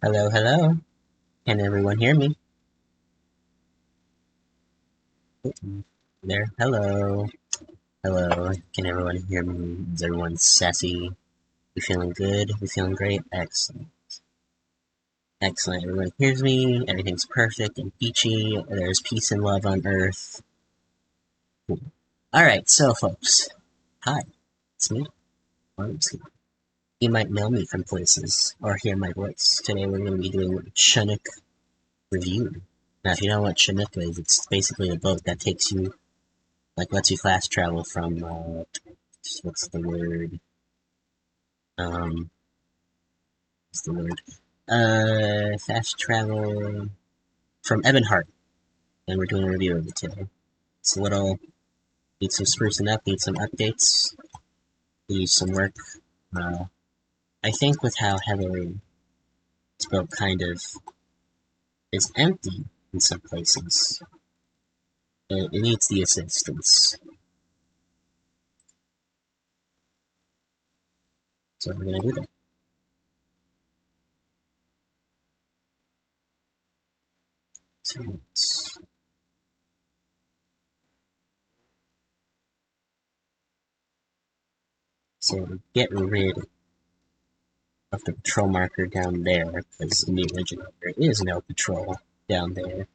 Hello, hello. Can everyone hear me? There. Hello. Hello. Can everyone hear me? Is everyone sassy? We feeling good? We feeling great? Excellent. Excellent. Everyone hears me. Everything's perfect and peachy. There's peace and love on Earth. Cool. Alright, so folks. Hi. It's me. QuantumScape. You might know me from places or hear my voice. Today we're going to be doing Chinook Review. Now, if you know what Chinook is, it's basically a boat that takes you lets you fast travel from, what's the word? What's the word? Fast travel from Ebonheart, and we're doing a review of it today. It's a little, needs some sprucing up, needs some updates, needs some work. I think with how heavily this boat kind of is empty in some places, it needs the assistance. So we're gonna do that. So get rid of the patrol marker down there, because in the original there is no patrol down there.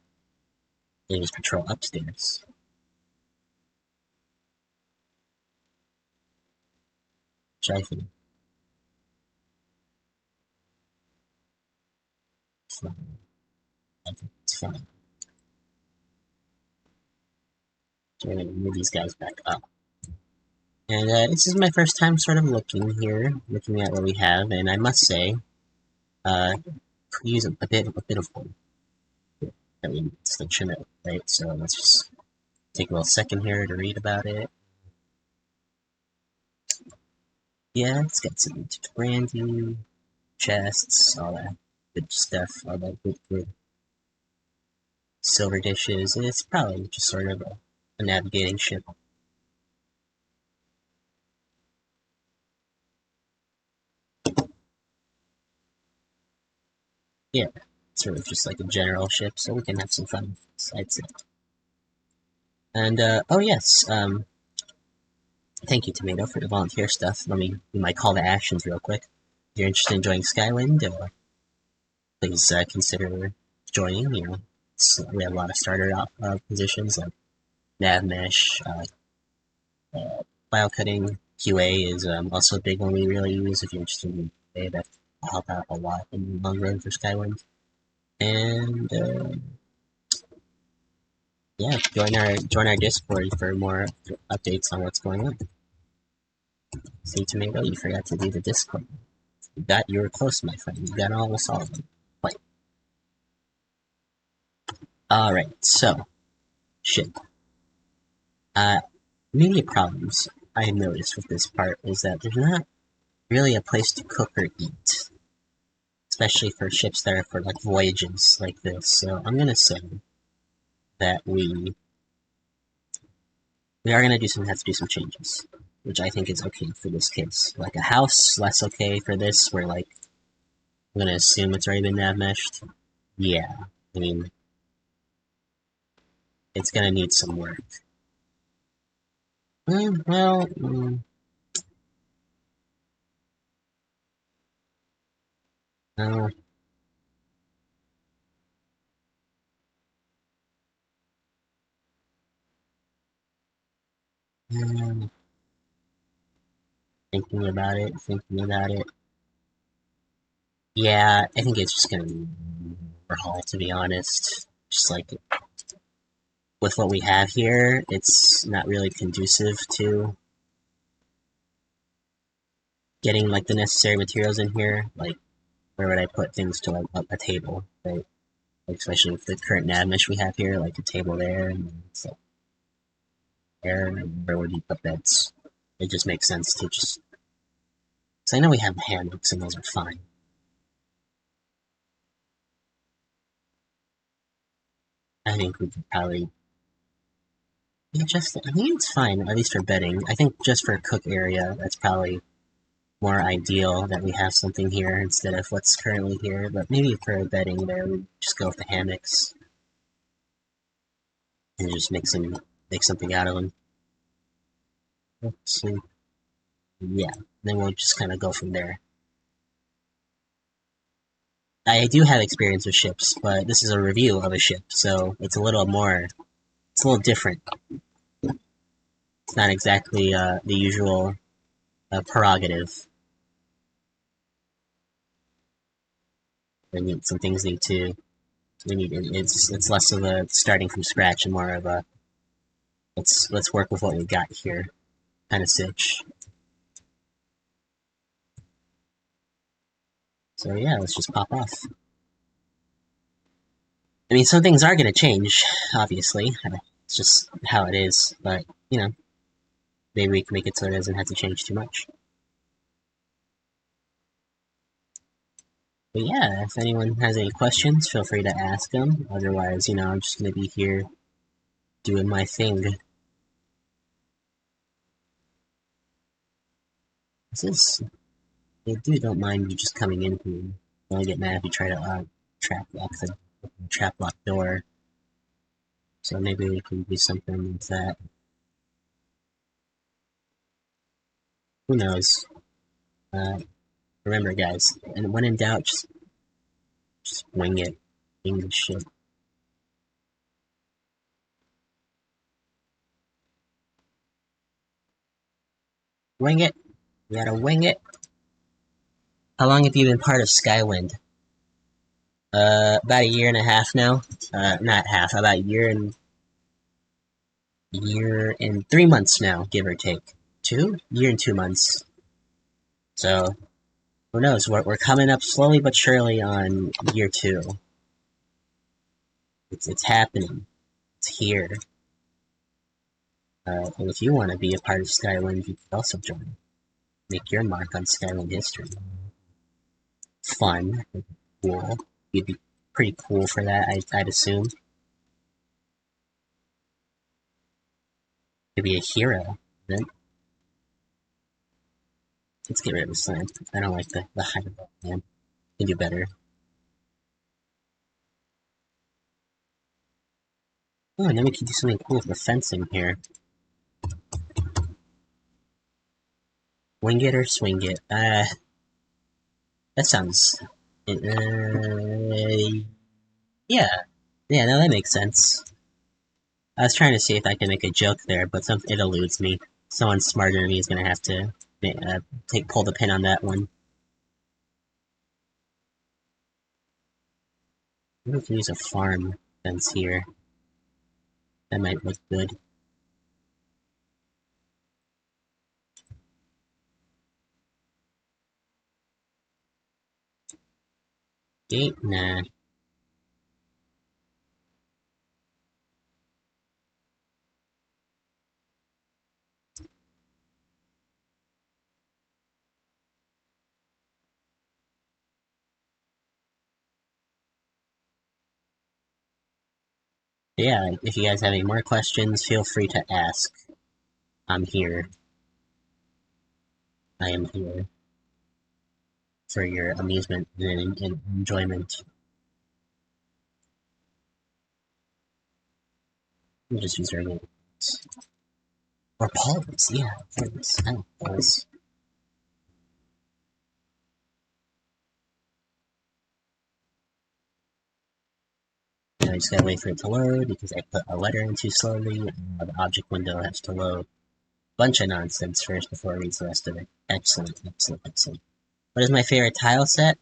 There is patrol upstairs. Which I think is fine. I think it's fine. So we're gonna move these guys back up. And this is my first time sort of looking here, looking at what we have, and I must say, use a bit of wood. I mean, it's the Chinook, right? So let's just take a little second here to read about it. Yeah, it's got some brandy, chests, all that good stuff, all that good silver dishes. It's probably just sort of a navigating ship. Yeah, sort of just like a general ship, so we can have some fun, I'd say. And, oh yes, thank you, Tomato, for the volunteer stuff. Let me do my call to actions real quick. If you're interested in joining Skywind, please consider joining. You know, we have a lot of starter positions like nav mesh, file cutting. QA is also a big one we really use if you're interested in QA. That will help out a lot in the long run for Skywind. And yeah, join our Discord for more updates on what's going on. See, Tomato, you forgot to do the Discord. You were close, my friend. You got almost all of them. Wait. Alright, so shit. Immediate problems I noticed with this part is that there's not really a place to cook or eat. Especially for ships that are for like voyages like this. So I'm gonna say that we are gonna have to do some changes. Which I think is okay for this case. Like a house, less okay for this, where like I'm gonna assume it's already been nav meshed. Yeah. I mean, it's gonna need some work. Well, no. Thinking about it. Yeah, I think it's just gonna be overhaul, to be honest. Just like with what we have here, it's not really conducive to getting like the necessary materials in here. Like, where would I put things to like a table, right? Like, especially with the current nav mesh we have here, like a table there, and so there, and where would you put beds? It just makes sense to just. So I know we have hammocks and those are fine. I think we could probably. Yeah, I think it's fine, at least for bedding. I think just for a cook area, that's probably more ideal that we have something here instead of what's currently here, but maybe for a bedding there, we just go with the hammocks and just make something out of them. Let's see. Yeah, then we'll just kind of go from there. I do have experience with ships, but this is a review of a ship, so it's a little different. It's not exactly the usual prerogative. Some things need to. It's less of a starting from scratch and more of a let's work with what we got here kind of sitch. So yeah, let's just pop off. I mean, some things are going to change, obviously. It's just how it is, but, you know, maybe we can make it so it doesn't have to change too much. But yeah, if anyone has any questions, feel free to ask them. Otherwise, you know, I'm just going to be here doing my thing. They don't mind you just coming in here. They only get mad if you try to trap lock door. So maybe we can do something with that. Who knows? Remember, guys, and when in doubt, just wing it. Wing the shit. Wing it. You gotta wing it. How long have you been part of Skywind? About a year and a half now. Not half, about a year and 3 months now, give or take. 2? Year and 2 months. So, who knows? We're coming up slowly but surely on year 2. It's happening. It's here. And if you want to be a part of Skywind, you can also join. Make your mark on Skywind history. Fun. Cool. You'd be pretty cool for that, I'd assume. To be a hero, then. Let's get rid of the slam. I don't like the height of that man. Can do better. Oh, and then we can do something cool with the fencing here. Wing it or swing it? That sounds... yeah. Yeah, no, that makes sense. I was trying to see if I can make a joke there, but it eludes me. Someone smarter than me is gonna have to pull the pin on that one. Maybe we can use a farm fence here. That might look good. Gate? Nah. Yeah, if you guys have any more questions, feel free to ask. I'm here. I am here. For your amusement and enjoyment. We'll just use regular poles. Or poles, yeah, poles. I like poles. Now I just gotta wait for it to load because I put a letter in too slowly. The object window has to load. Bunch of nonsense first before it reads the rest of it. Excellent, excellent, excellent. What is my favorite tile set?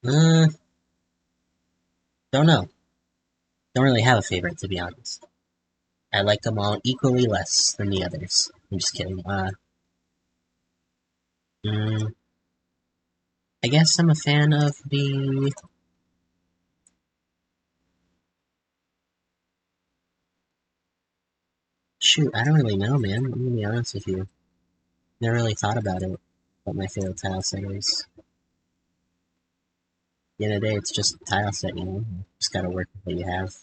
Don't know. Don't really have a favorite, to be honest. I like them all equally less than the others. I'm just kidding. I guess I'm a fan of the... Shoot, I don't really know, man. I'm gonna be honest with you. Never really thought about it, what my favorite tile set is. At the end of the day, it's just a tile set, you know? Just gotta work with what you have.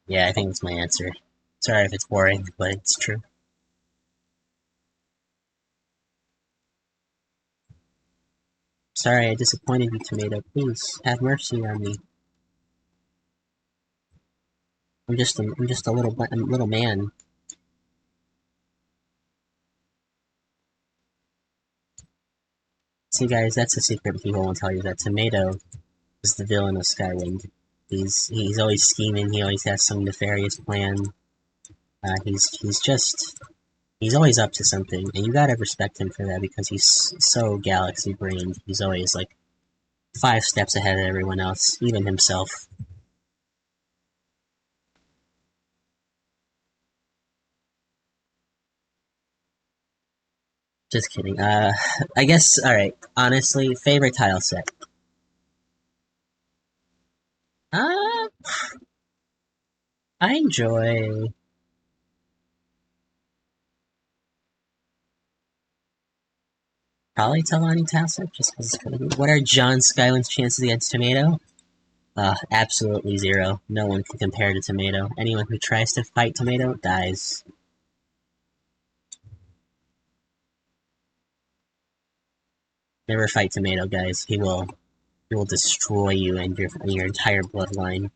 Yeah, I think that's my answer. Sorry if it's boring, but it's true. Sorry I disappointed you, Tomato. Please, have mercy on me. I'm just a little man. See guys, that's a secret people won't tell you, that Tomato is the villain of Skywind. He's always scheming, he always has some nefarious plan. He's always up to something, and you gotta respect him for that because he's so galaxy-brained. He's always like 5 steps ahead of everyone else, even himself. Just kidding. I guess, alright, honestly, favorite tile set. I enjoy... Probably Talani tile set, just because it's kind of good. What are John Skywind's chances against Tomato? Absolutely 0. No one can compare to Tomato. Anyone who tries to fight Tomato dies. Never fight Tomato, guys. He will destroy you and your entire bloodline.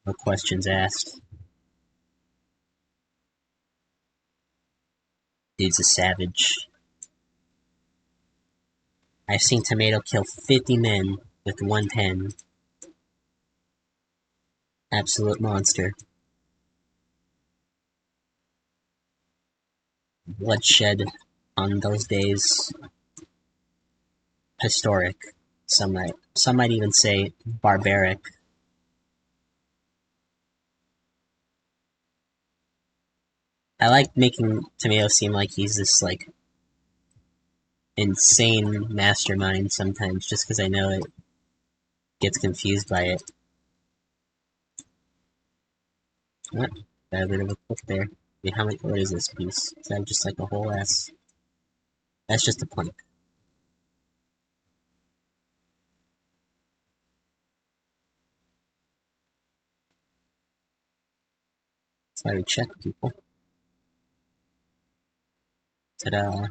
No questions asked. Dude's a savage. I've seen Tomato kill 50 men with 1 pen. Absolute monster. Bloodshed on those days. Historic. Some might even say barbaric. I like making Tomato seem like he's this, like, insane mastermind sometimes, just because I know it gets confused by it. What? Got a bit of a clip there. Wait, what is this piece? Is that just like a whole ass... That's just a plank. That's why we check people. Ta-da.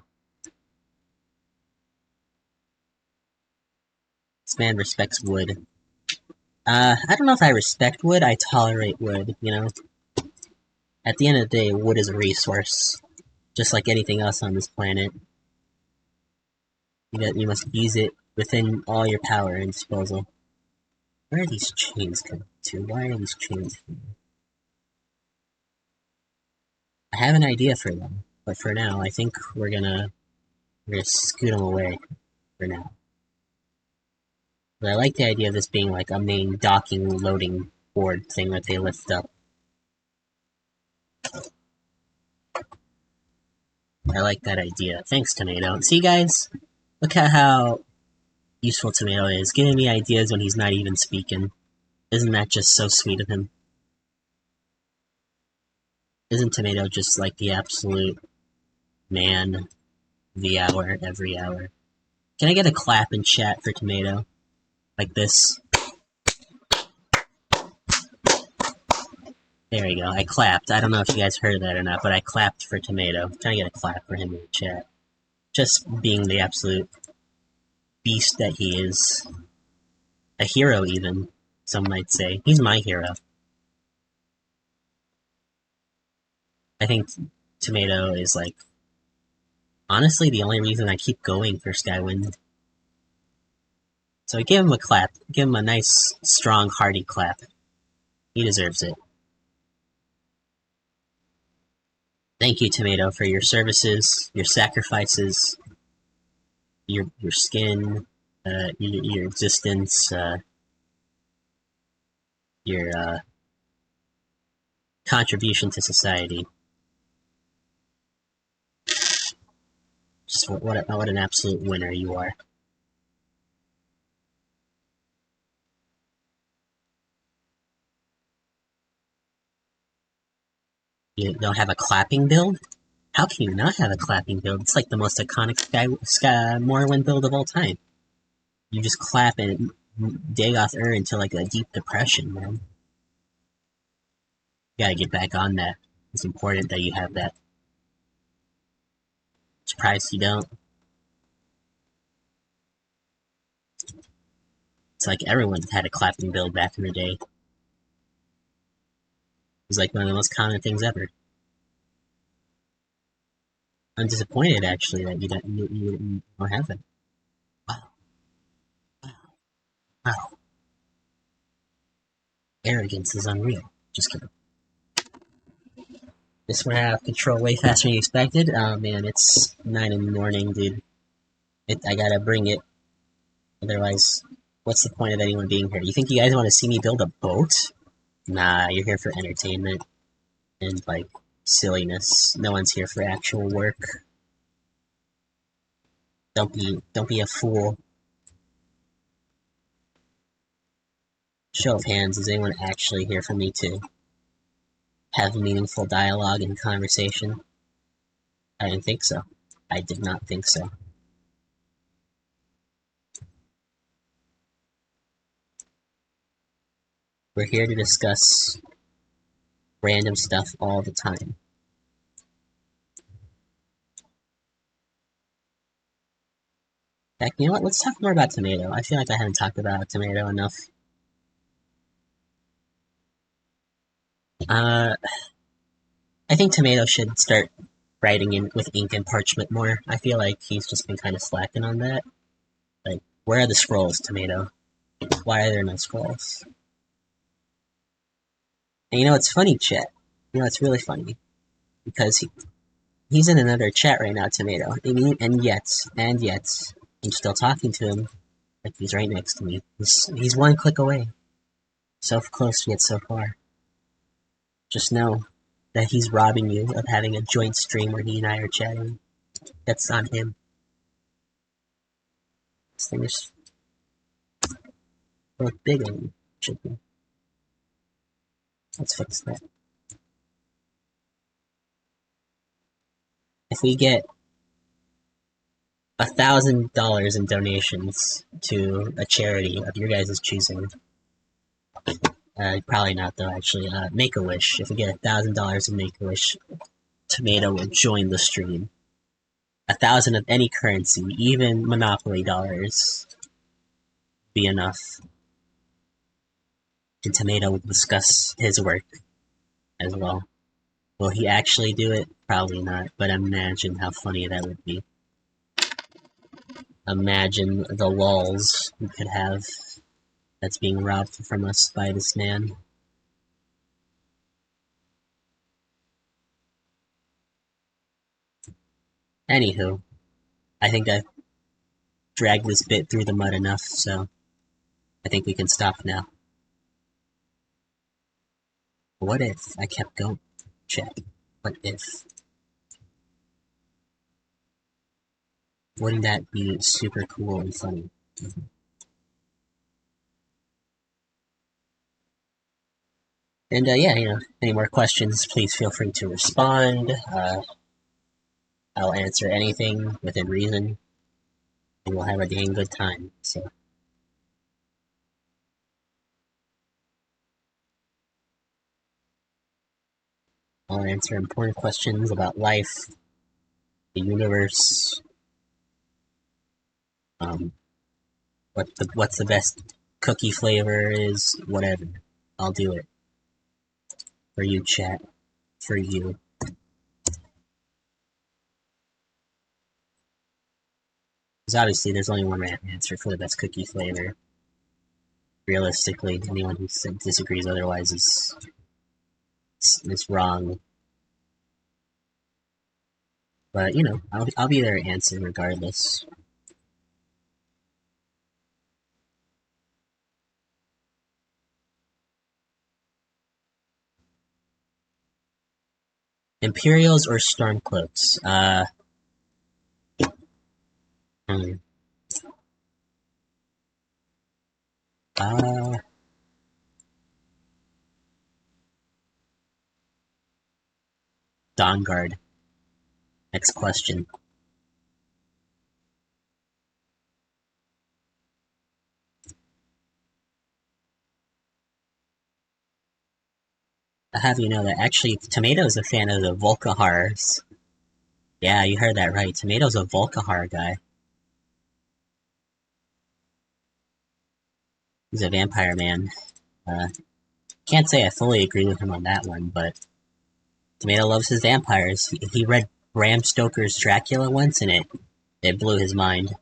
This man respects wood. I don't know if I respect wood, I tolerate wood, you know? At the end of the day, wood is a resource. Just like anything else on this planet. You must use it within all your power and disposal. Where are these chains coming to? Why are these chains here? I have an idea for them, but for now, I think we're gonna scoot them away for now. But I like the idea of this being like a main docking loading board thing that they lift up. I like that idea. Thanks, Tomato. See, guys? Look at how useful Tomato is, giving me ideas when he's not even speaking. Isn't that just so sweet of him? Isn't Tomato just like the absolute man of the hour, every hour? Can I get a clap in chat for Tomato? Like this? There you go, I clapped. I don't know if you guys heard that or not, but I clapped for Tomato. I'm trying to get a clap for him in the chat. Just being the absolute beast that he is. A hero, even, some might say. He's my hero. I think Tomato is, like, honestly the only reason I keep going for Skywind. So give him a clap. Give him a nice, strong, hearty clap. He deserves it. Thank you, Tomato, for your services, your sacrifices, your skin, your existence, your contribution to society. Just what an absolute winner you are. You don't have a clapping build? How can you not have a clapping build? It's like the most iconic Morrowind build of all time. You just clap and Dagoth into like a deep depression, man. You gotta get back on that. It's important that you have that. Surprised you don't. It's like everyone had a clapping build back in the day. It was like one of the most common things ever. I'm disappointed, actually, that you don't have it. Wow, wow, wow. Arrogance is unreal. Just kidding. This went out of control way faster than you expected. Oh man, it's 9 in the morning, dude. I gotta bring it. Otherwise, what's the point of anyone being here? You think you guys want to see me build a boat? Nah, you're here for entertainment and, like, silliness. No one's here for actual work. Don't be a fool. Show of hands, is anyone actually here for me to have meaningful dialogue and conversation? I didn't think so. I did not think so. We're here to discuss random stuff all the time. Heck, you know what? Let's talk more about Tomato. I feel like I haven't talked about Tomato enough. I think Tomato should start writing with ink and parchment more. I feel like he's just been kind of slacking on that. Like, where are the scrolls, Tomato? Why are there no scrolls? And you know, it's funny, chat. You know, it's really funny. Because he's in another chat right now, Tomato. And yet, I'm still talking to him. Like, he's right next to me. He's one click away. So close yet so far. Just know that he's robbing you of having a joint stream where he and I are chatting. That's on him. This thing is a little big on chicken. Let's fix that. If we get $1,000 in donations to a charity of your guys' choosing, probably not though, actually, Make-A-Wish. If we get $1,000 in Make-A-Wish, Tomato will join the stream. 1,000 of any currency, even Monopoly dollars, be enough. And Tomato will discuss his work as well. Will he actually do it? Probably not, but imagine how funny that would be. Imagine the lulz we could have that's being robbed from us by this man. Anywho, I think I've dragged this bit through the mud enough, so I think we can stop now. What if I kept going? Check. What if? Wouldn't that be super cool and funny? And yeah, you know, any more questions, please feel free to respond. I'll answer anything within reason, and we'll have a dang good time. So, I'll answer important questions about life, the universe, what's the best cookie flavor is, whatever. I'll do it. For you, chat. For you. Because obviously there's only one right answer for the best cookie flavor. Realistically, anyone who disagrees otherwise is wrong. But, you know, I'll be there to answer regardless. Imperials or Stormcloaks? Dawnguard. Next question. I have you know that actually Tomato's a fan of the Volkahars. Yeah, you heard that right. Tomato's a Volkahar guy. He's a vampire man. Can't say I fully agree with him on that one, but Tomato loves his vampires. He read Bram Stoker's Dracula once, and it blew his mind.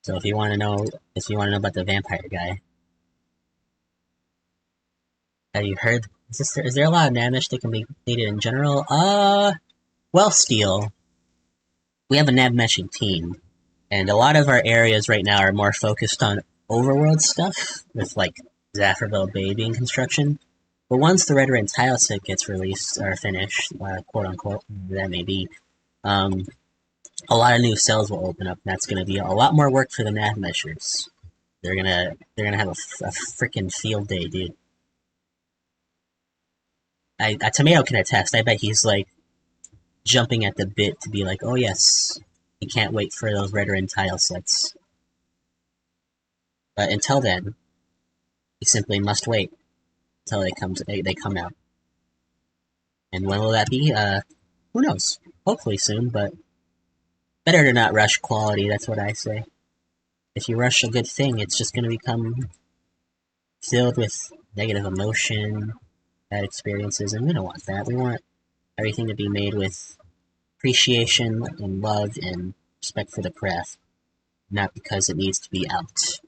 So if you want to know about the vampire guy, have you heard? Is there a lot of Namish that can be completed in general? Well, Steel, we have a nav meshing team, and a lot of our areas right now are more focused on overworld stuff, with like Zafferville Bay being construction. But once the Red Ring tile set gets released or finished, quote unquote, that may be, a lot of new cells will open up, and that's going to be a lot more work for the nav meshers. They're gonna have a freaking field day, dude. A Tomato can attest. I bet he's like jumping at the bit to be like, oh yes, he can't wait for those Red Ring tile sets. But until then, he simply must wait until they come out. And when will that be? Who knows? Hopefully soon, but better to not rush quality, that's what I say. If you rush a good thing, it's just gonna become filled with negative emotion, bad experiences, and we don't want that. We want everything to be made with appreciation and love and respect for the craft, not because it needs to be out.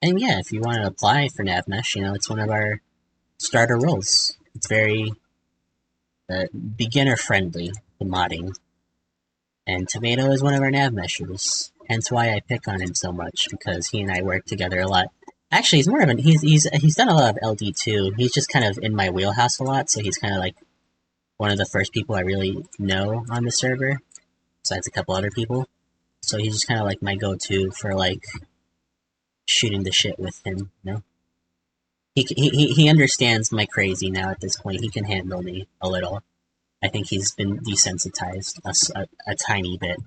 And yeah, if you want to apply for NavMesh, it's one of our starter roles. It's very beginner friendly, the modding. And Tomato is one of our nav meshers. Hence why I pick on him so much, because he and I work together a lot. Actually, he's more of he's done a lot of LD too. He's just kind of in my wheelhouse a lot, so he's kind of like one of the first people I really know on the server, besides a couple other people. So he's just kind of like my go-to for like shooting the shit with him, He understands my crazy now at this point. He can handle me a little. I think he's been desensitized a tiny bit.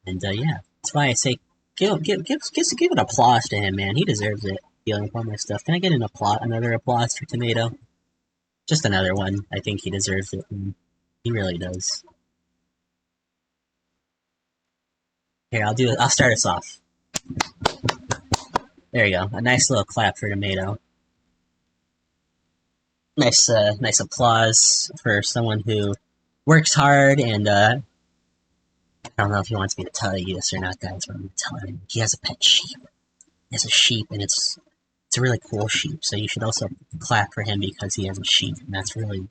And yeah, that's why I say give an applause to him, man. He deserves it. Dealing with all my stuff. Can I get another applause for Tomato? Just another one. I think he deserves it. And he really does. Here, I'll start us off. There you go. A nice little clap for Tomato. Nice applause for someone who works hard and I don't know if he wants me to tell you this or not, guys, but I'm telling him he has a pet sheep. He has a sheep, and it's a really cool sheep. So you should also clap for him because he has a sheep, and it's really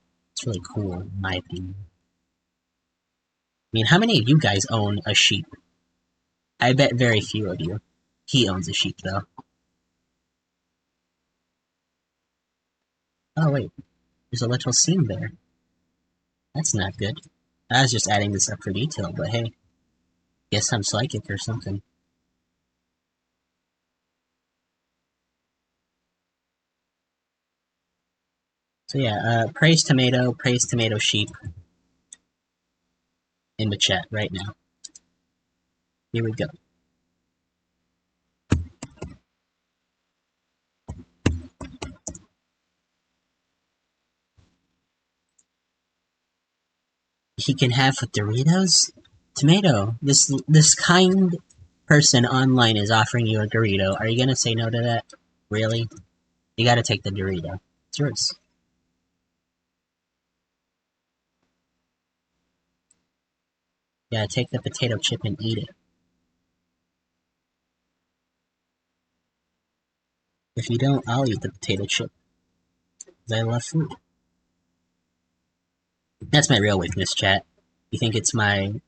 cool in my opinion. I mean, how many of you guys own a sheep? I bet very few of you. He owns a sheep, though. Oh wait, there's a little seam there. That's not good. I was just adding this up for detail, but hey, guess I'm psychic or something. So yeah, praise Tomato sheep in the chat right now. Here we go. He can have with Doritos? Tomato, this kind person online is offering you a Dorito. Are you gonna say no to that? Really? You gotta take the Dorito. It's yours. You gotta take the potato chip and eat it. If you don't, I'll eat the potato chip. Because I love food. That's my real weakness, chat. You think it's my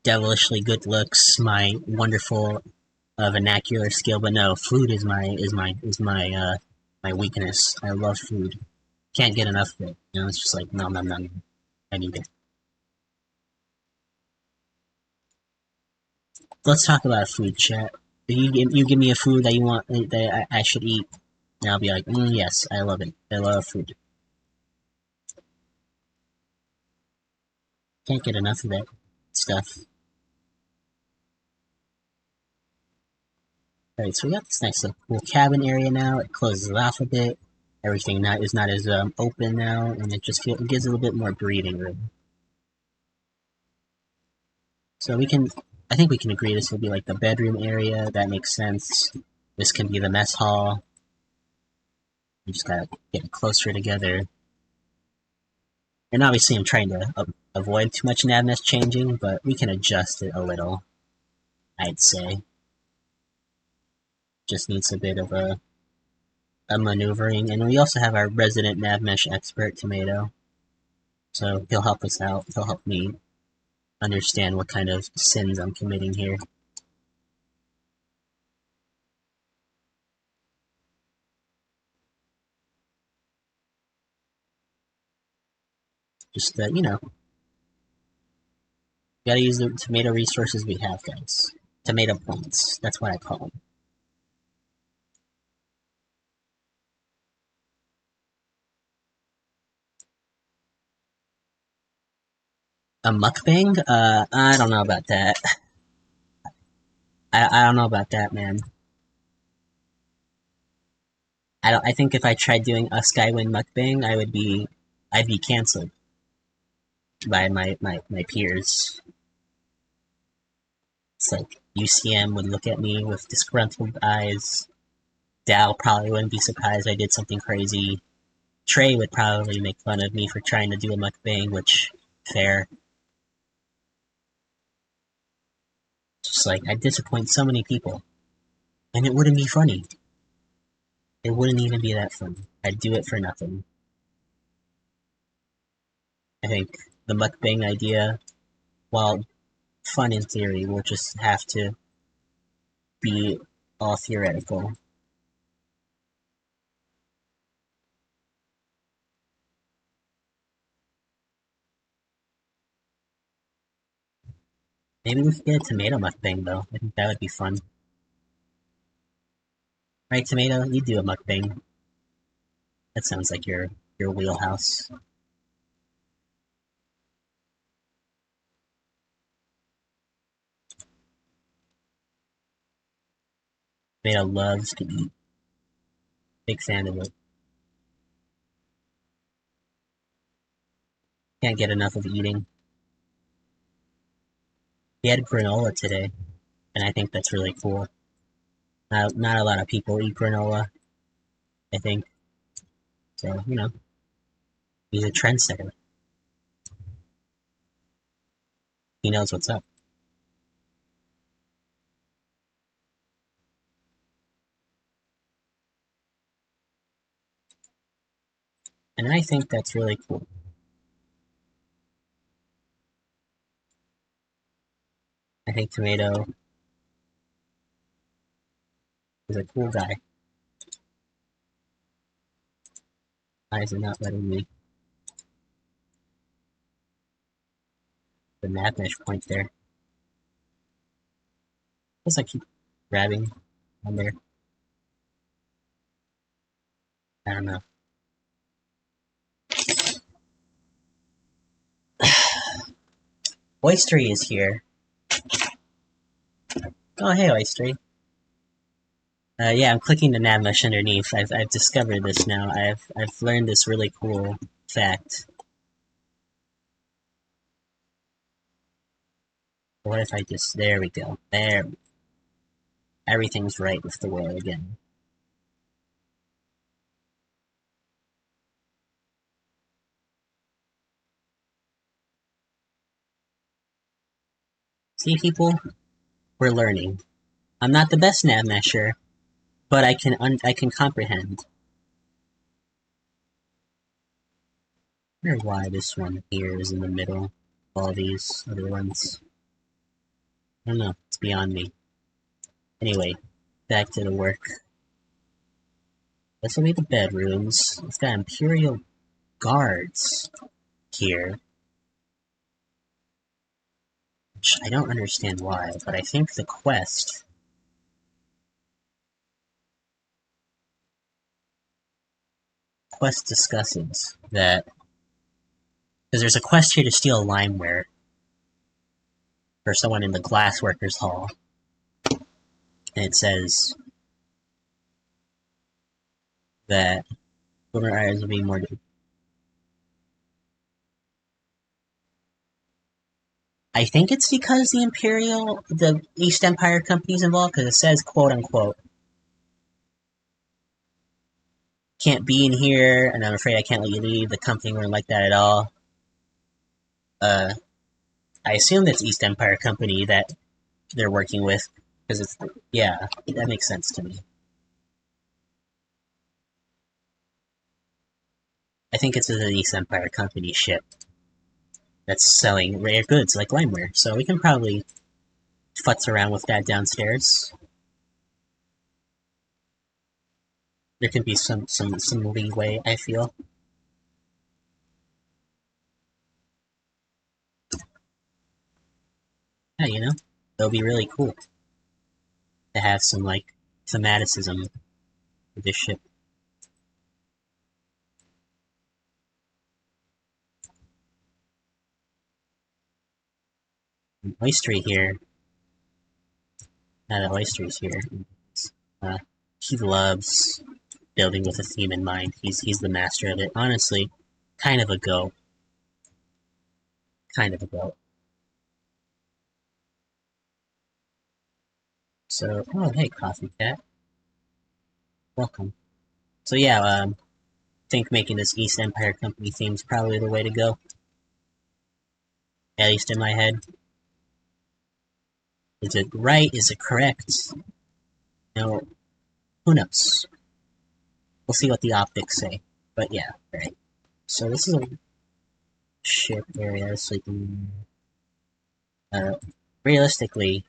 devilishly good looks, my wonderful vernacular skill, but no, food is my weakness. I love food. Can't get enough of it. It's just like nom nom nom. I need it. Let's talk about food, chat. You give me a food that you want that I should eat, and I'll be like, yes, I love it. I love food. Can't get enough of that stuff. Alright, so we got this nice little cool cabin area now. It closes it off a bit. Everything now is not as open now, and it just it gives a little bit more breathing room. So I think we can agree this will be like the bedroom area. That makes sense. This can be the mess hall. We just gotta get it closer together. And obviously I'm trying to avoid too much nav mesh changing, but we can adjust it a little, I'd say. Just needs a bit of a maneuvering. And we also have our resident nav mesh expert, Tomato. So he'll help us out. He'll help me understand what kind of sins I'm committing here. Just, you know, gotta use the tomato resources we have, guys. Tomato points, that's what I call them. A mukbang? I don't know about that. I don't know about that, man. I think if I tried doing a Skywind mukbang, I'd be cancelled by my peers. It's like UCM would look at me with disgruntled eyes. Dal probably wouldn't be surprised I did something crazy. Trey would probably make fun of me for trying to do a mukbang, which, fair. Just like, I'd disappoint so many people. And it wouldn't be funny. It wouldn't even be that fun. I'd do it for nothing. I think the mukbang idea, while fun in theory, will just have to be all theoretical. Maybe we could get a tomato mukbang though. I think that would be fun. Right, Tomato? You do a mukbang. That sounds like your wheelhouse. Tomato loves to eat. Big fan of it. Can't get enough of eating. He had granola today, and I think that's really cool. Not a lot of people eat granola, I think. So, you know, he's a trendsetter. He knows what's up. And I think that's really cool. I think Tomato is a cool guy. Why is it not letting me? The nav mesh point there. Guess I keep grabbing on there. I don't know. Oystery is here. Oh, hey, Oystery. Yeah, I'm clicking the nav mesh underneath. I've discovered this now. I've learned this really cool fact. What if I just... There we go. There. Everything's right with the world again. See, people? We're learning. I'm not the best nav mesher, but I can comprehend. I wonder why this one here is in the middle of all these other ones. I don't know. It's beyond me. Anyway, back to the work. This will be the bedrooms. It's got Imperial Guards here. Which I don't understand why, but I think the quest... discusses that... Because there's a quest here to steal limeware for someone in the Glassworkers Hall. And it says, that lunar hours will be more. I think it's because the East Empire company's involved, because it says quote unquote, can't be in here, and I'm afraid I can't let you leave. The company wouldn't like that at all. I assume that's East Empire company that they're working with, because it's, yeah, that makes sense to me. I think it's an East Empire company ship that's selling rare goods like limeware, so we can probably futz around with that downstairs. There can be some leeway, I feel. Yeah, you know, it'll be really cool to have some like thematicism with this ship. An oystery here. Not an oyster's here. Uh, he loves building with a theme in mind. He's the master of it. Honestly, kind of a goat. Kind of a goat. So, oh hey, Coffee Cat. Welcome. So yeah, I think making this East Empire Company theme is probably the way to go. At least in my head. Is it right? Is it correct? No, who knows? We'll see what the optics say. But yeah, right. So this is a ship area, sleeping. Realistically,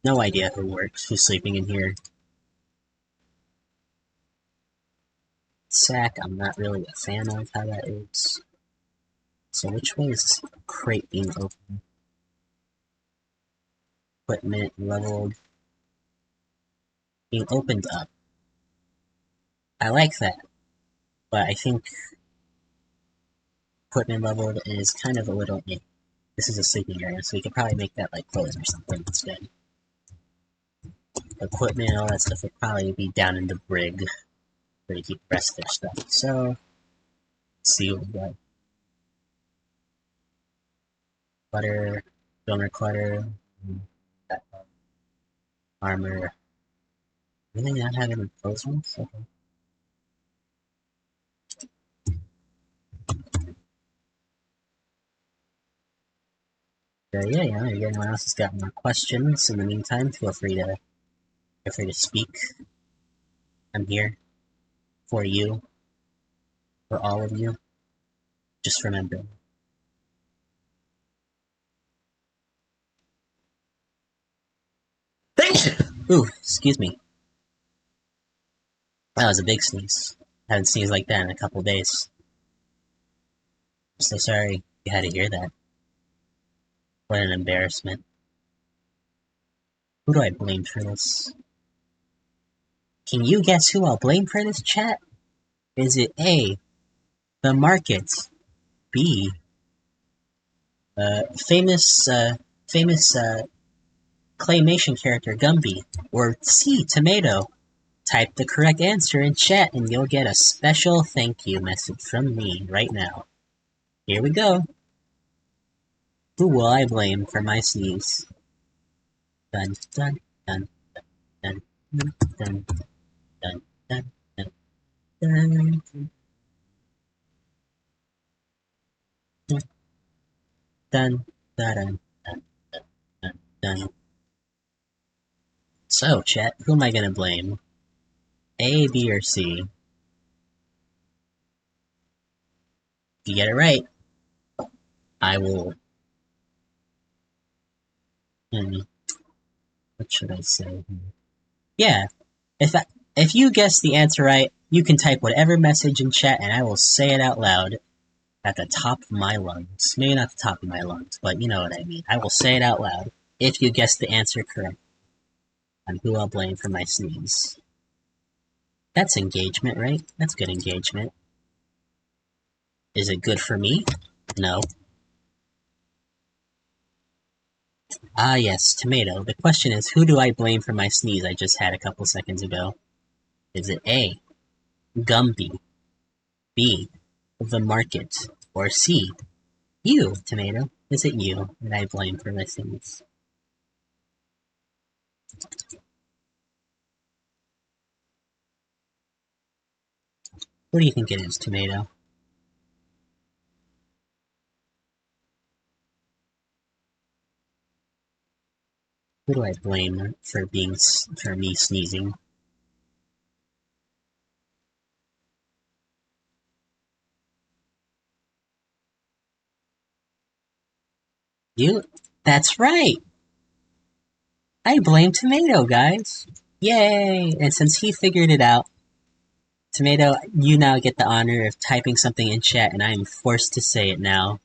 no idea who's sleeping in here. Sack, I'm not really a fan of how that is. So which way is this crate being opened? Equipment leveled. Being opened up. I like that. But I think equipment leveled is kind of a little... This is a sleeping area, so we could probably make that like clothes or something instead. Equipment and all that stuff would probably be down in the brig where you keep the rest of their stuff. So, let's see what we got. Clutter, donor clutter, armor. Really not have any clothes ones? Okay. Yeah, if anyone else has got more questions in the meantime, feel free to speak. I'm here for you, for all of you. Just remember. Ooh, excuse me. That was a big sneeze. I haven't sneezed like that in a couple days. I'm so sorry you had to hear that. What an embarrassment. Who do I blame for this? Can you guess who I'll blame for this, chat? Is it A, the market, B, famous claymation character Gumby, or C, Tomato? Type the correct answer in chat and you'll get a special thank you message from me right now. Here we go. Who will I blame for my sneeze? Dun dun dun dun dun dun dun dun dun dun dun dun dun dun dun. So, chat, who am I gonna blame? A, B, or C? If you get it right, I will... what should I say? Yeah, if you guess the answer right, you can type whatever message in chat and I will say it out loud at the top of my lungs. Maybe not the top of my lungs, but you know what I mean. I will say it out loud if you guess the answer correct. On who I'll blame for my sneeze. That's engagement, right? That's good engagement. Is it good for me? No. Ah yes, tomato. The question is, who do I blame for my sneeze I just had a couple seconds ago? Is it A, Gumby, B, the market, or C, you, tomato? Is it you that I blame for my sneeze? Who do you think it is, tomato? Who do I blame for me sneezing? You? That's right! I blame Tomato, guys! Yay! And since he figured it out, Tomato, you now get the honor of typing something in chat, and I am forced to say it now.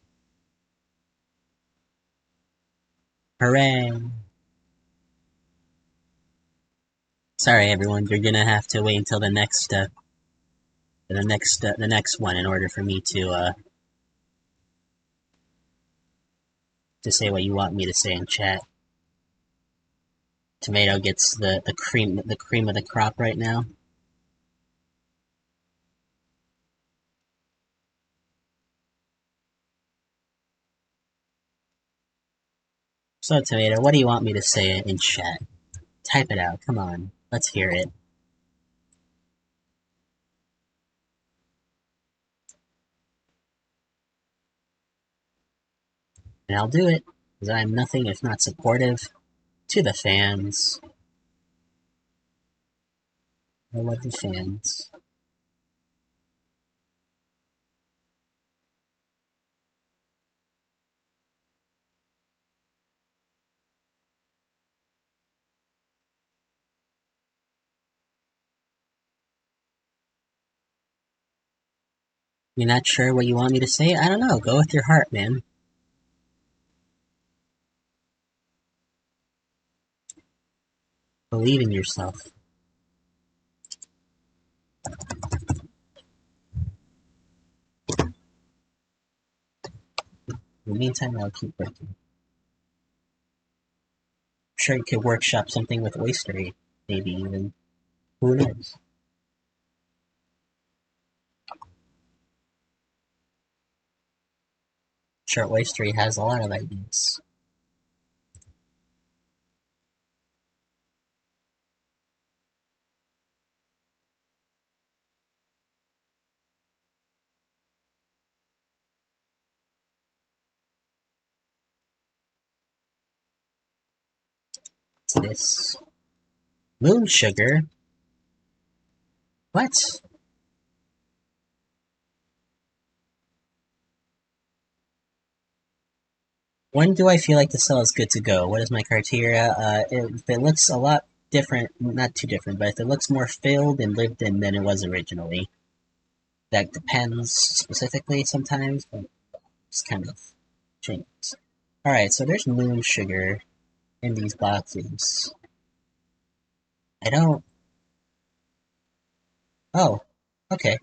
Hooray! Sorry, everyone. You're gonna have to wait until the next one in order for me to say what you want me to say in chat. Tomato gets the cream of the crop right now. So, Tomato, what do you want me to say in chat? Type it out. Come on, let's hear it. And I'll do it, because I am nothing if not supportive to the fans. I love the fans. You're not sure what you want me to say? I don't know. Go with your heart, man. Believe in yourself. In the meantime, I'll keep working. I'm sure you could workshop something with Oystery. Maybe even. Who knows? I'm sure Oystery has a lot of ideas. What's this? Moon sugar? What? When do I feel like the cell is good to go? What is my criteria? If it looks a lot different, not too different, but if it looks more filled and lived in than it was originally. That depends specifically sometimes, but it's kind of changes. Alright, so there's moon sugar in these boxes. I don't... Oh, okay.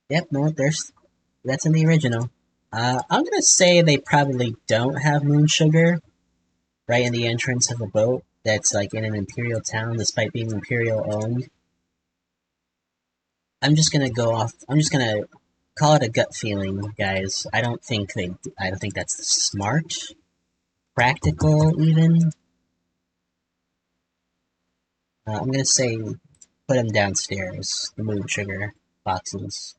Yep, no, that's in the original. I'm gonna say they probably don't have moon sugar right in the entrance of a boat that's like in an Imperial town despite being Imperial owned. I'm just gonna call it a gut feeling, guys. I don't think that's smart, practical even. I'm gonna say put them downstairs, the moon sugar boxes.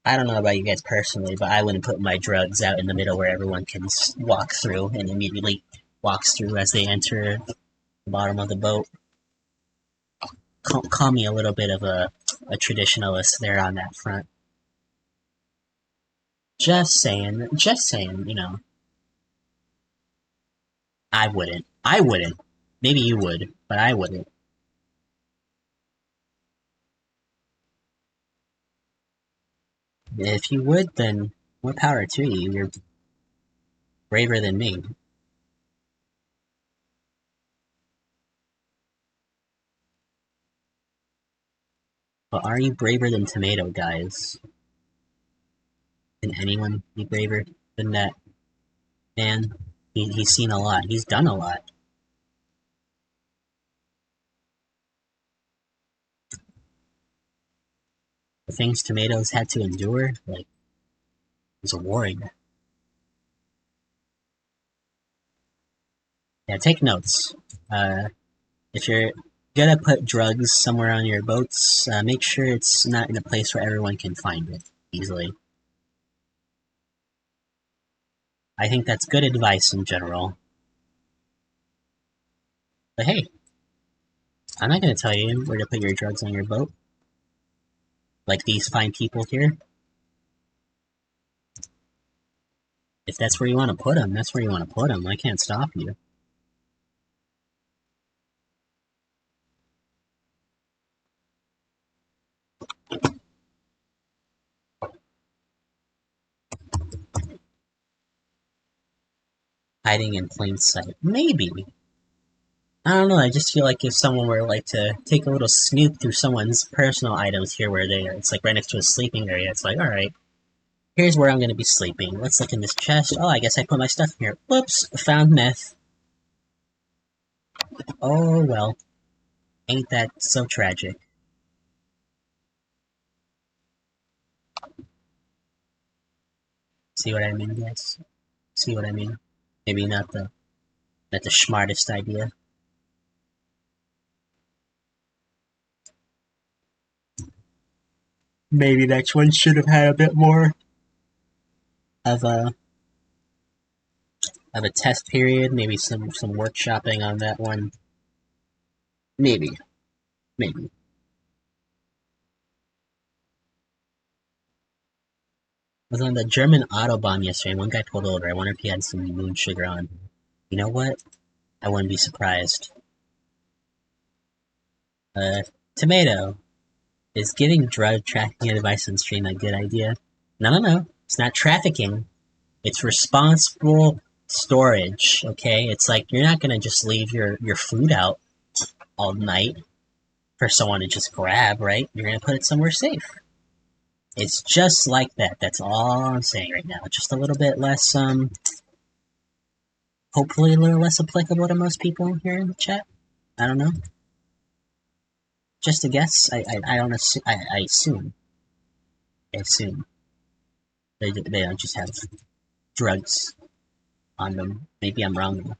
I don't know about you guys personally, but I wouldn't put my drugs out in the middle where everyone can walk through and immediately walks through as they enter the bottom of the boat. Call me a little bit of a traditionalist there on that front. Just saying, you know. I wouldn't. I wouldn't. Maybe you would, but I wouldn't. If you would, then more power to you. You're braver than me. But are you braver than Tomato, guys? Can anyone be braver than that man? He's seen a lot. He's done a lot. The things tomatoes had to endure, like, was a warring. Yeah, take notes. If you're gonna put drugs somewhere on your boats, make sure it's not in a place where everyone can find it easily. I think that's good advice in general. But hey, I'm not gonna tell you where to put your drugs on your boat. Like these fine people here. If that's where you want to put them, that's where you want to put them. I can't stop you. Hiding in plain sight. Maybe. I don't know, I just feel like if someone were like to take a little snoop through someone's personal items here where it's like right next to a sleeping area, it's like, alright, here's where I'm gonna be sleeping. Let's look in this chest. Oh, I guess I put my stuff in here. Whoops, found meth. Oh well. Ain't that so tragic. See what I mean, guys? See what I mean? Maybe not the smartest idea. Maybe next one should have had a bit more of a test period, maybe some workshopping on that one. Maybe. Maybe. I was on the German Autobahn yesterday, and one guy pulled over. I wonder if he had some moon sugar on. You know what? I wouldn't be surprised. Tomato. Is giving drug trafficking advice on stream a good idea? No, no, no. It's not trafficking. It's responsible storage, okay? It's like you're not gonna just leave your food out all night for someone to just grab, right? You're gonna put it somewhere safe. It's just like that. That's all I'm saying right now. Just a little bit less, hopefully a little less applicable to most people here in the chat. I don't know. Just a guess. I don't assume. I assume. I assume. They don't just have drugs on them. Maybe I'm wrong though.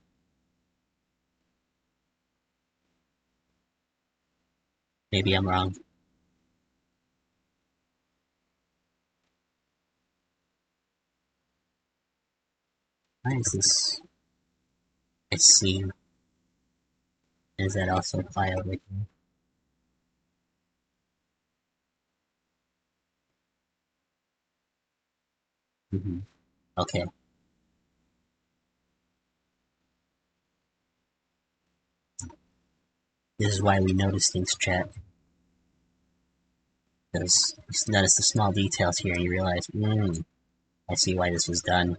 Maybe I'm wrong. Why is this? I see. Does that also apply over here? Okay. This is why we notice things, chat. Because you notice the small details here and you realize, I see why this was done.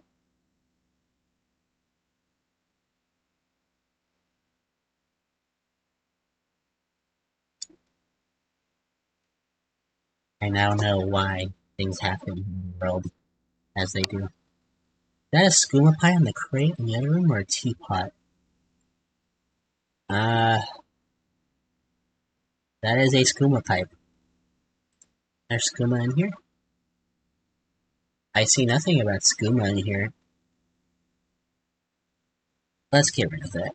I now know why things happen in the world as they do. Is that a skooma pie on the crate in the other room or a teapot? That is a skooma pipe. There's skooma in here? I see nothing about skooma in here. Let's get rid of that.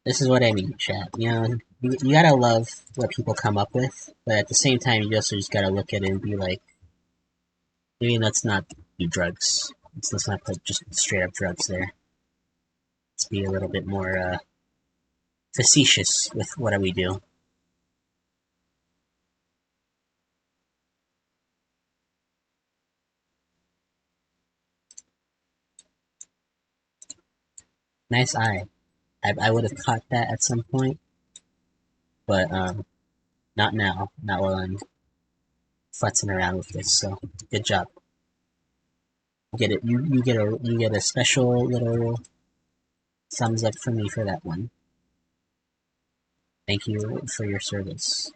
This is what I mean, chat. You know, you gotta love what people come up with, but at the same time, you also just gotta look at it and be like, maybe let's not do drugs. Let's not put just straight up drugs there. Let's be a little bit more facetious with what we do. Nice eye. I would have caught that at some point, but not now. Not while I'm futzing around with this. So good job. You get it. You get a special little thumbs up from me for that one. Thank you for your service.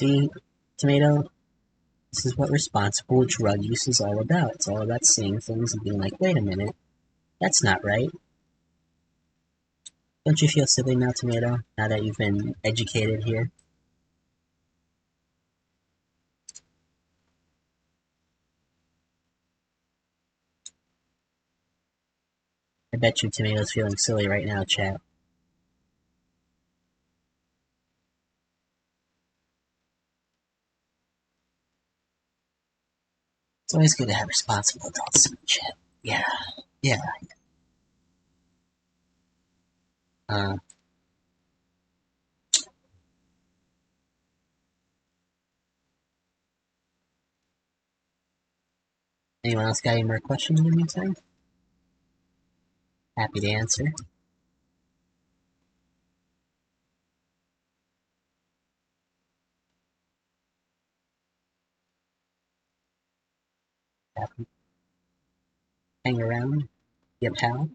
See, Tomato, this is what responsible drug use is all about. It's all about seeing things and being like, wait a minute, that's not right. Don't you feel silly now, Tomato, now that you've been educated here? I bet you Tomato's feeling silly right now, chat. It's always good to have responsible adults in the chat. Yeah, yeah. Uh, Anyone else got any more questions in the meantime? Happy to answer. Happy. Hang around. Yep, pal.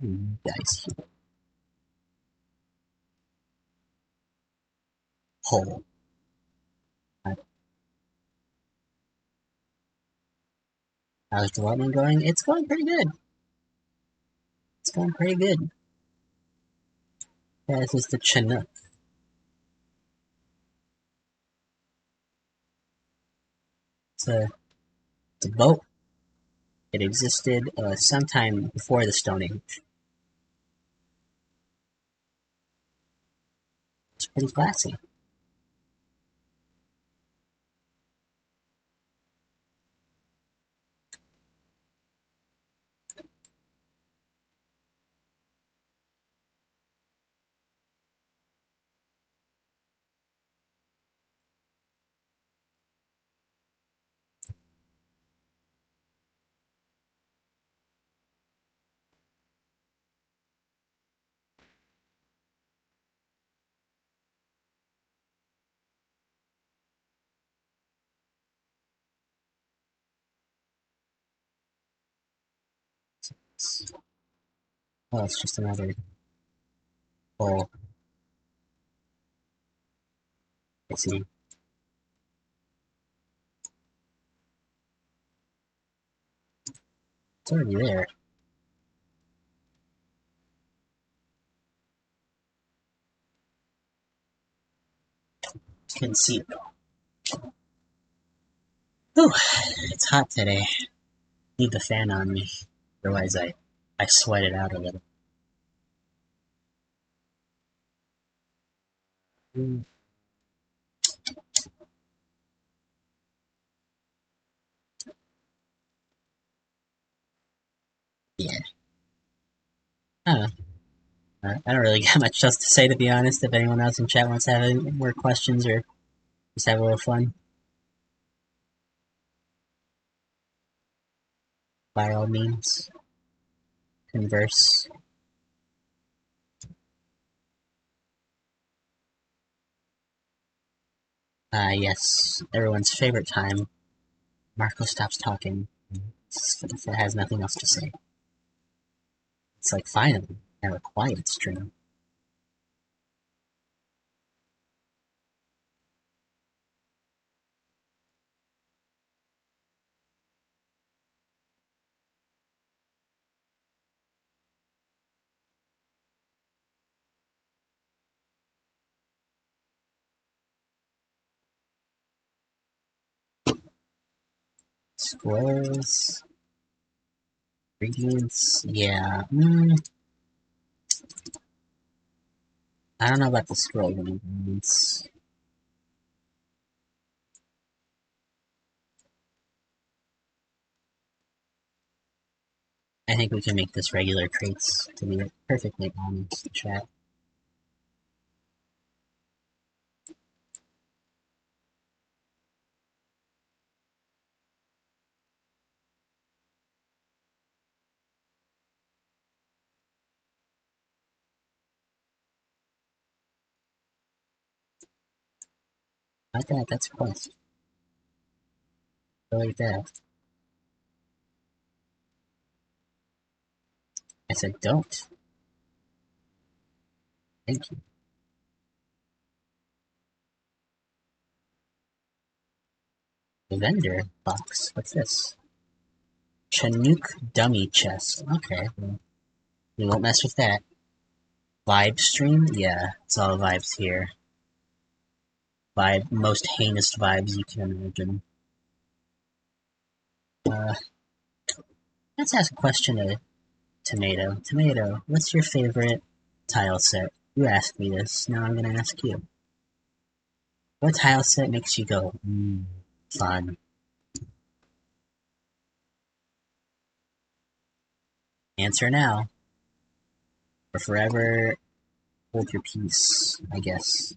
Dice. Hole. How's development going? It's going pretty good. It's going pretty good. Yeah, this is the Chinook. It's a boat. It existed sometime before the Stone Age. It's pretty classy. Oh, it's just another hole. I see. It's already there. You can see it though. Whew, it's hot today. Need the fan on me. Otherwise I sweat it out a little. Mm, yeah. I don't know. I don't really got much else to say, to be honest. If anyone else in chat wants to have any more questions or just have a little fun, by all means, converse. Yes, everyone's favorite time. Marco stops talking. It has nothing else to say. It's like, finally, have a quiet stream. Squirrels. Ingredients. Yeah. I don't know about the scroll ingredients. I think we can make this regular traits, to be perfectly honest, chat. Not that, that's a quest. I like that. I said don't. Thank you. The vendor box. What's this? Chinook dummy chest. Okay, well, we won't mess with that. Vibe stream? Yeah, it's all vibes here. Most heinous vibes you can imagine. Uh, let's ask a question to Tomato. Tomato, what's your favorite tile set? You asked me this, now I'm gonna ask you. What tile set makes you go, fun? Answer now, or forever hold your peace, I guess.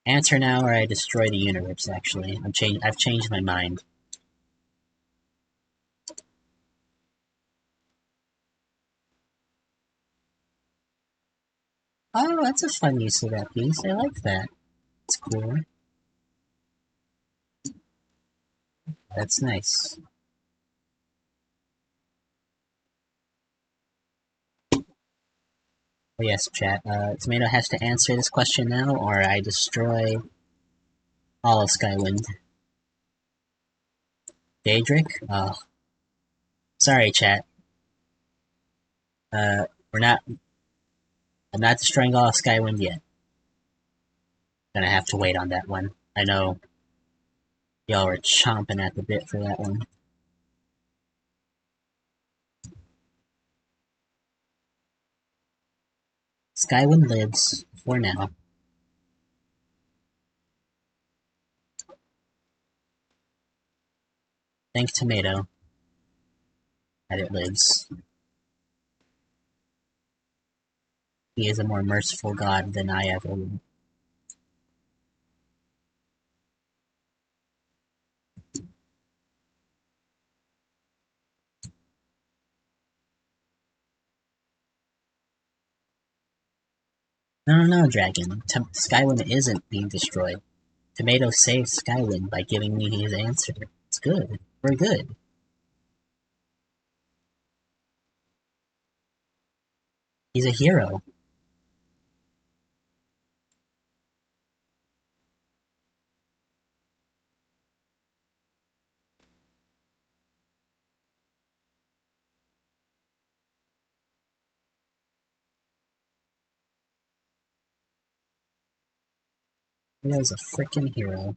Answer now or I destroy the universe, actually. I've changed my mind. Oh, that's a fun use of that piece. I like that. It's cool. That's nice. Oh, yes, chat. Tomato has to answer this question now, or I destroy all of Skywind. Daedric? Oh. Sorry, chat. We're not... I'm not destroying all of Skywind yet. Gonna have to wait on that one. I know y'all are chomping at the bit for that one. Skywind lives for now. Thank Tomato that it lives. He is a more merciful god than I ever will. No, Dragon. Skywind isn't being destroyed. Tomato saved Skywind by giving me his answer. It's good. We're good. He's a hero. He's a freaking hero.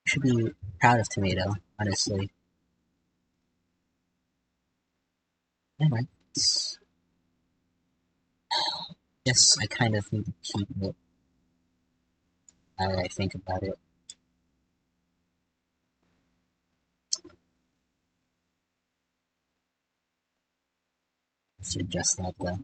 You should be proud of Tomato, honestly. Anyway, yes, I kind of need to keep it. I think about it. I should adjust that though.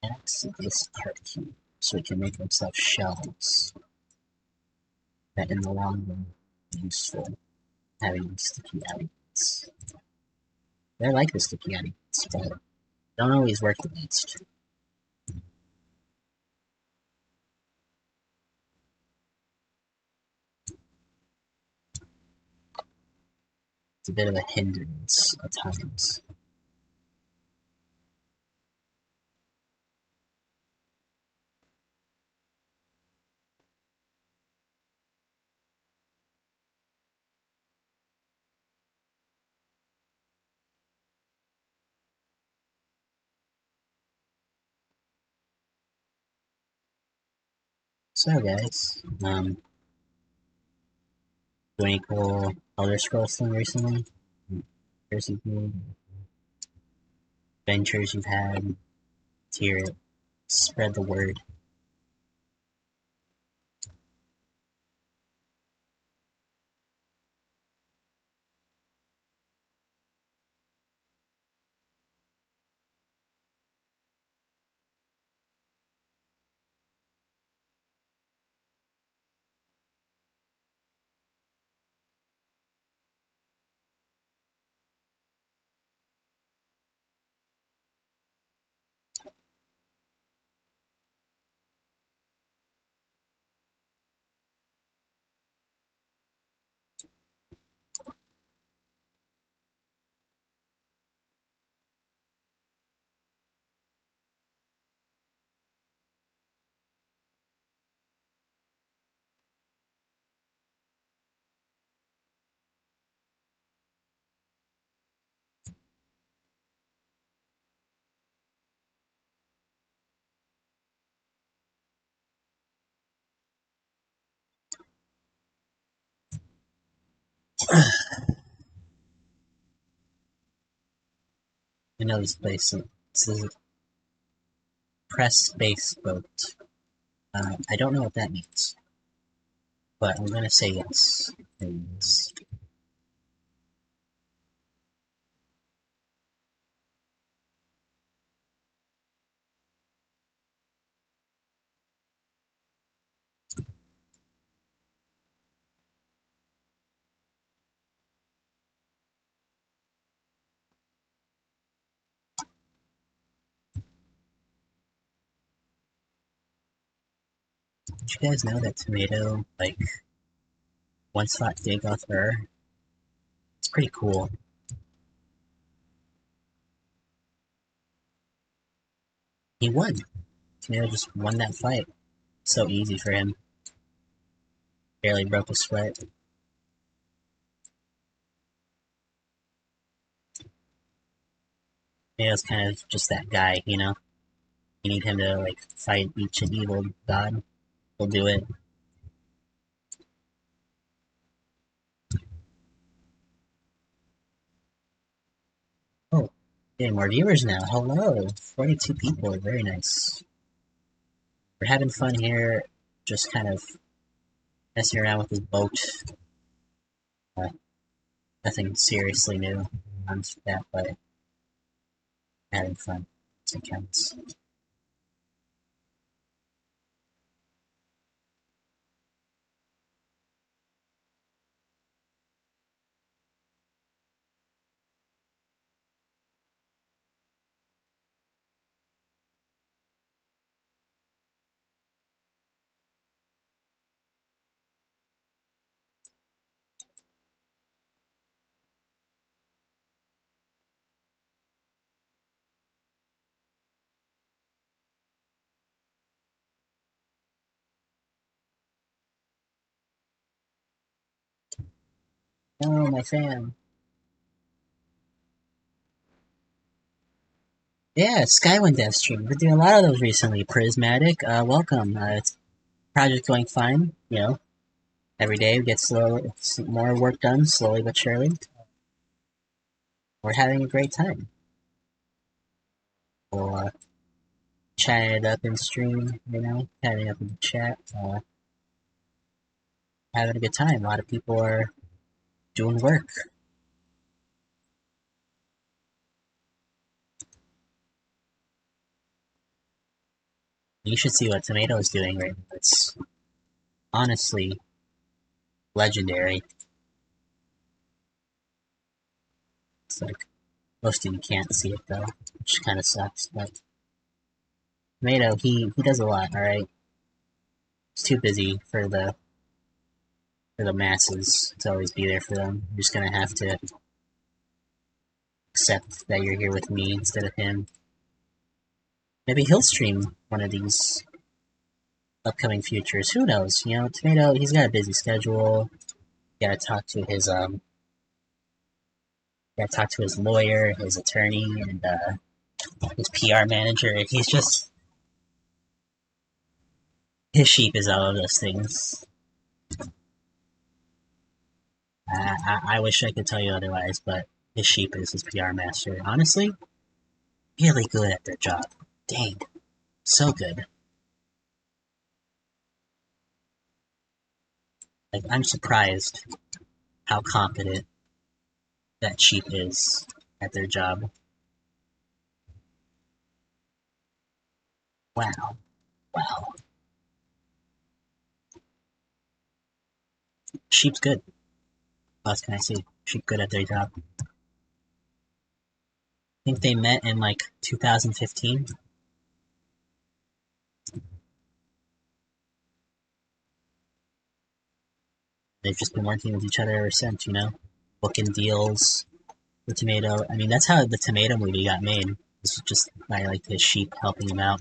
Next, this part here, so we can make ourselves shells that in the long run are useful, having sticky items. I like the sticky items, but don't always work the best. It's a bit of a hindrance at times. So guys, do any cool Elder Scrolls thing recently? There's some adventures you've had? Let's hear it. Spread the word. I know this place. This is a press space boat. I don't know what that means, but I'm gonna say yes. Yes. Did you guys know that Tomato, like, once fought Dig off her? It's pretty cool. He won. Tomato just won that fight. So easy for him. Barely broke a sweat. Tomato's kind of just that guy, you know? You need him to, like, fight each and evil god. He'll do it. Oh, getting more viewers now. Hello. 42 people. Very nice. We're having fun here. Just kind of messing around with this boat. Uh, Nothing seriously new on that, but having fun. It counts. Oh, my fam. Yeah, Skywind dev stream. We're doing a lot of those recently. Prismatic, welcome. It's project going fine. You know, every day we get more work done, slowly but surely. We're having a great time. We'll chat it up in stream, you know, chatting up in the chat, having a good time. A lot of people are doing work. You should see what Tomato is doing right now. It's honestly legendary. It's like most of you can't see it though, which kind of sucks. But Tomato, he does a lot. All right, he's too busy for the masses to always be there for them. You're just gonna have to accept that you're here with me instead of him. Maybe he'll stream one of these upcoming futures. Who knows? You know, Tomato, he's got a busy schedule. Gotta talk to his gotta talk to his lawyer, his attorney, and his PR manager. He's just His sheep is all of those things. I wish I could tell you otherwise, but his sheep is his PR master. Honestly, really good at their job. Dang, so good. Like, I'm surprised how competent that sheep is at their job. Wow, wow. Sheep's good. What else can I say? Sheep good at their job. I think they met in like 2015. They've just been working with each other ever since, booking deals. The tomato. I mean, that's how the tomato movie got made. It's just by like his sheep helping him out.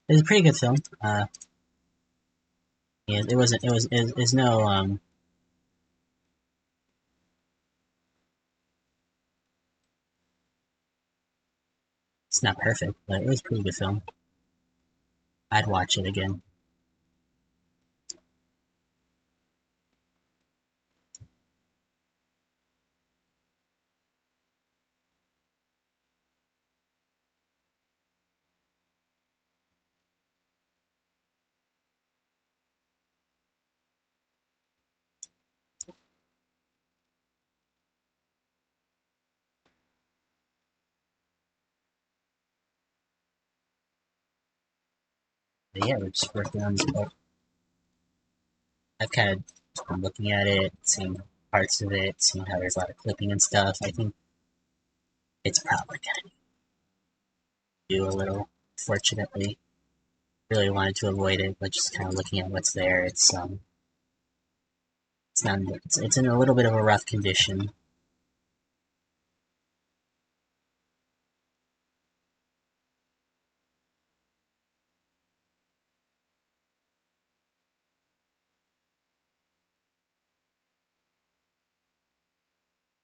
It was a pretty good film. Yeah, it wasn't. It was no. It's not perfect, but it was a pretty good film. I'd watch it again. But yeah, we're just working on. I've kind of been looking at it, seeing parts of it, seeing how there's a lot of clipping and stuff. I think it's probably gonna do a little. Fortunately, really wanted to avoid it, but just kind of looking at what's there, it's not. It's in a little bit of a rough condition.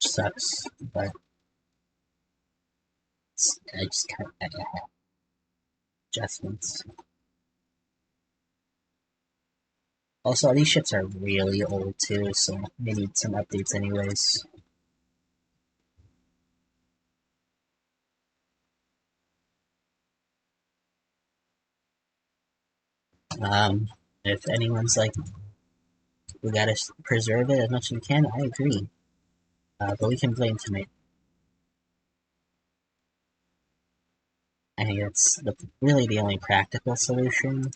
Sucks, but I just kind of had to have adjustments. Also, these ships are really old too, so they need some updates anyways. If anyone's like, we gotta preserve it as much as we can, I agree. But we can blame tomato. I think that's really the only practical solution.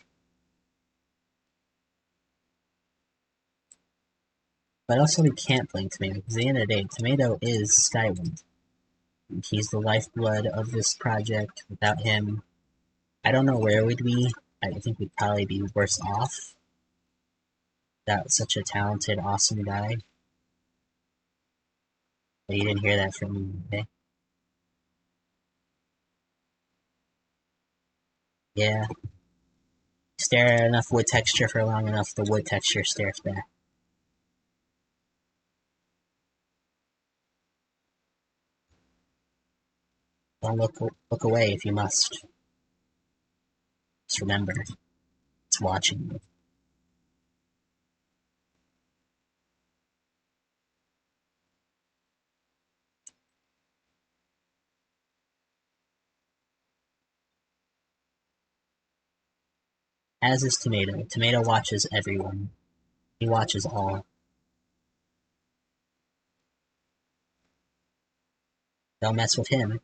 But also, we can't blame tomato because at the end of the day, tomato is Skywind. He's the lifeblood of this project. Without him, I don't know where we'd be. I think we'd probably be worse off without such a talented, awesome guy. But you didn't hear that from me, okay? Yeah, stare at enough wood texture for long enough, the wood texture stares back. Don't look away if you must. Just remember, it's watching you. As is Tomato. Tomato watches everyone. He watches all. Don't mess with him.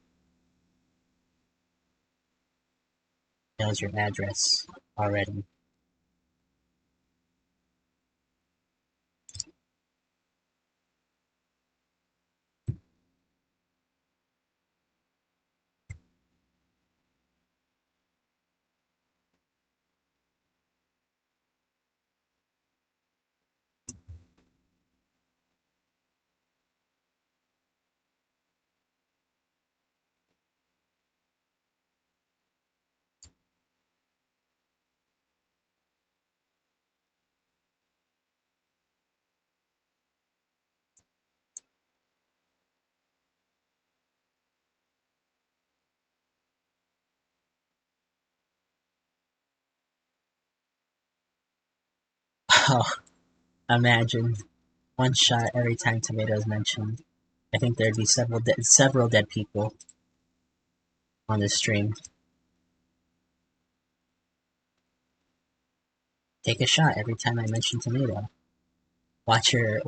He knows your address already. Oh, imagine. One shot every time tomato is mentioned. I think there'd be several dead people on this stream. Take a shot every time I mention tomato. Watch your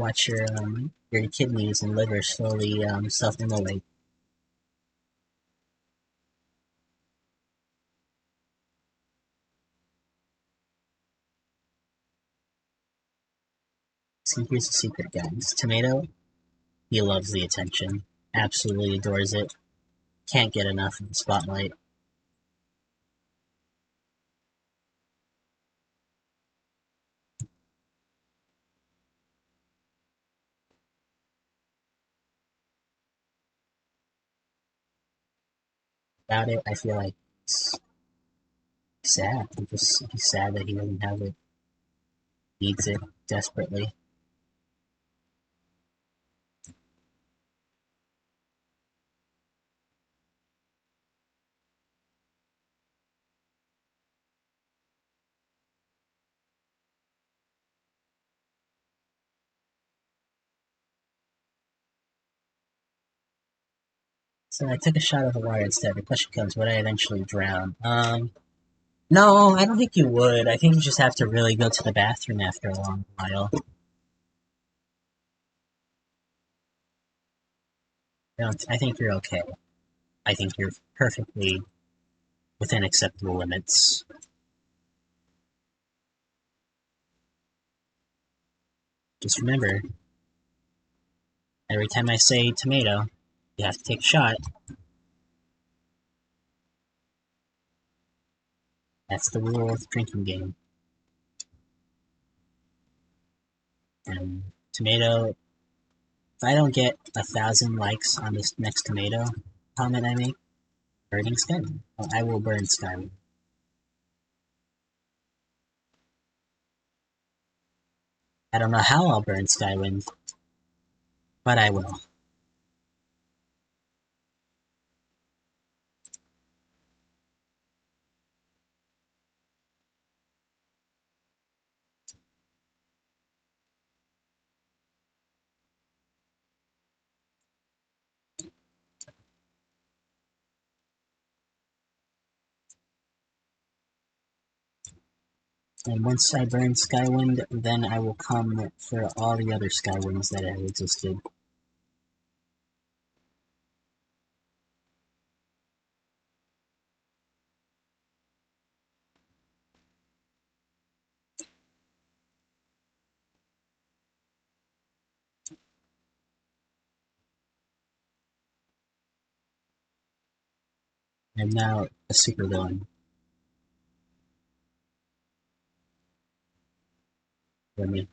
kidneys and liver slowly self-immolate. See, here's the secret, guys. Tomato, he loves the attention. Absolutely adores it. Can't get enough of the spotlight. Without it, I feel like it's sad. He's sad that he doesn't have it. Needs it desperately. So I took a shot of the water instead. The question comes, would I eventually drown? No, I don't think you would. I think you just have to really go to the bathroom after a long while. I think you're okay. I think you're perfectly within acceptable limits. Just remember, every time I say tomato, you have to take a shot. That's the rule of the drinking game. And tomato, if I don't get 1,000 likes on this next tomato comment I make, burning Skyrim. I will burn Skyrim. I don't know how I'll burn Skywind, but I will. And once I burn Skywind, then I will come for all the other Skywinds that have existed. I'm now a super villain for me.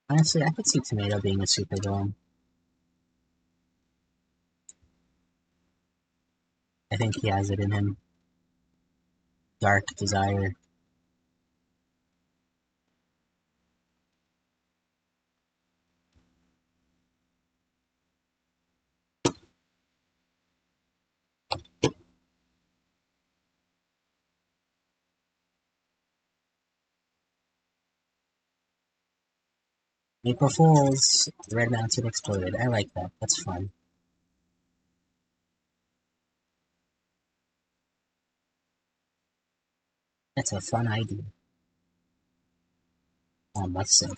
Honestly, I could see Tomato being a super villain. I think he has it in him. Dark desire. April Fools! Red Mountain exploded. I like that. That's fun. That's a fun idea. I must say.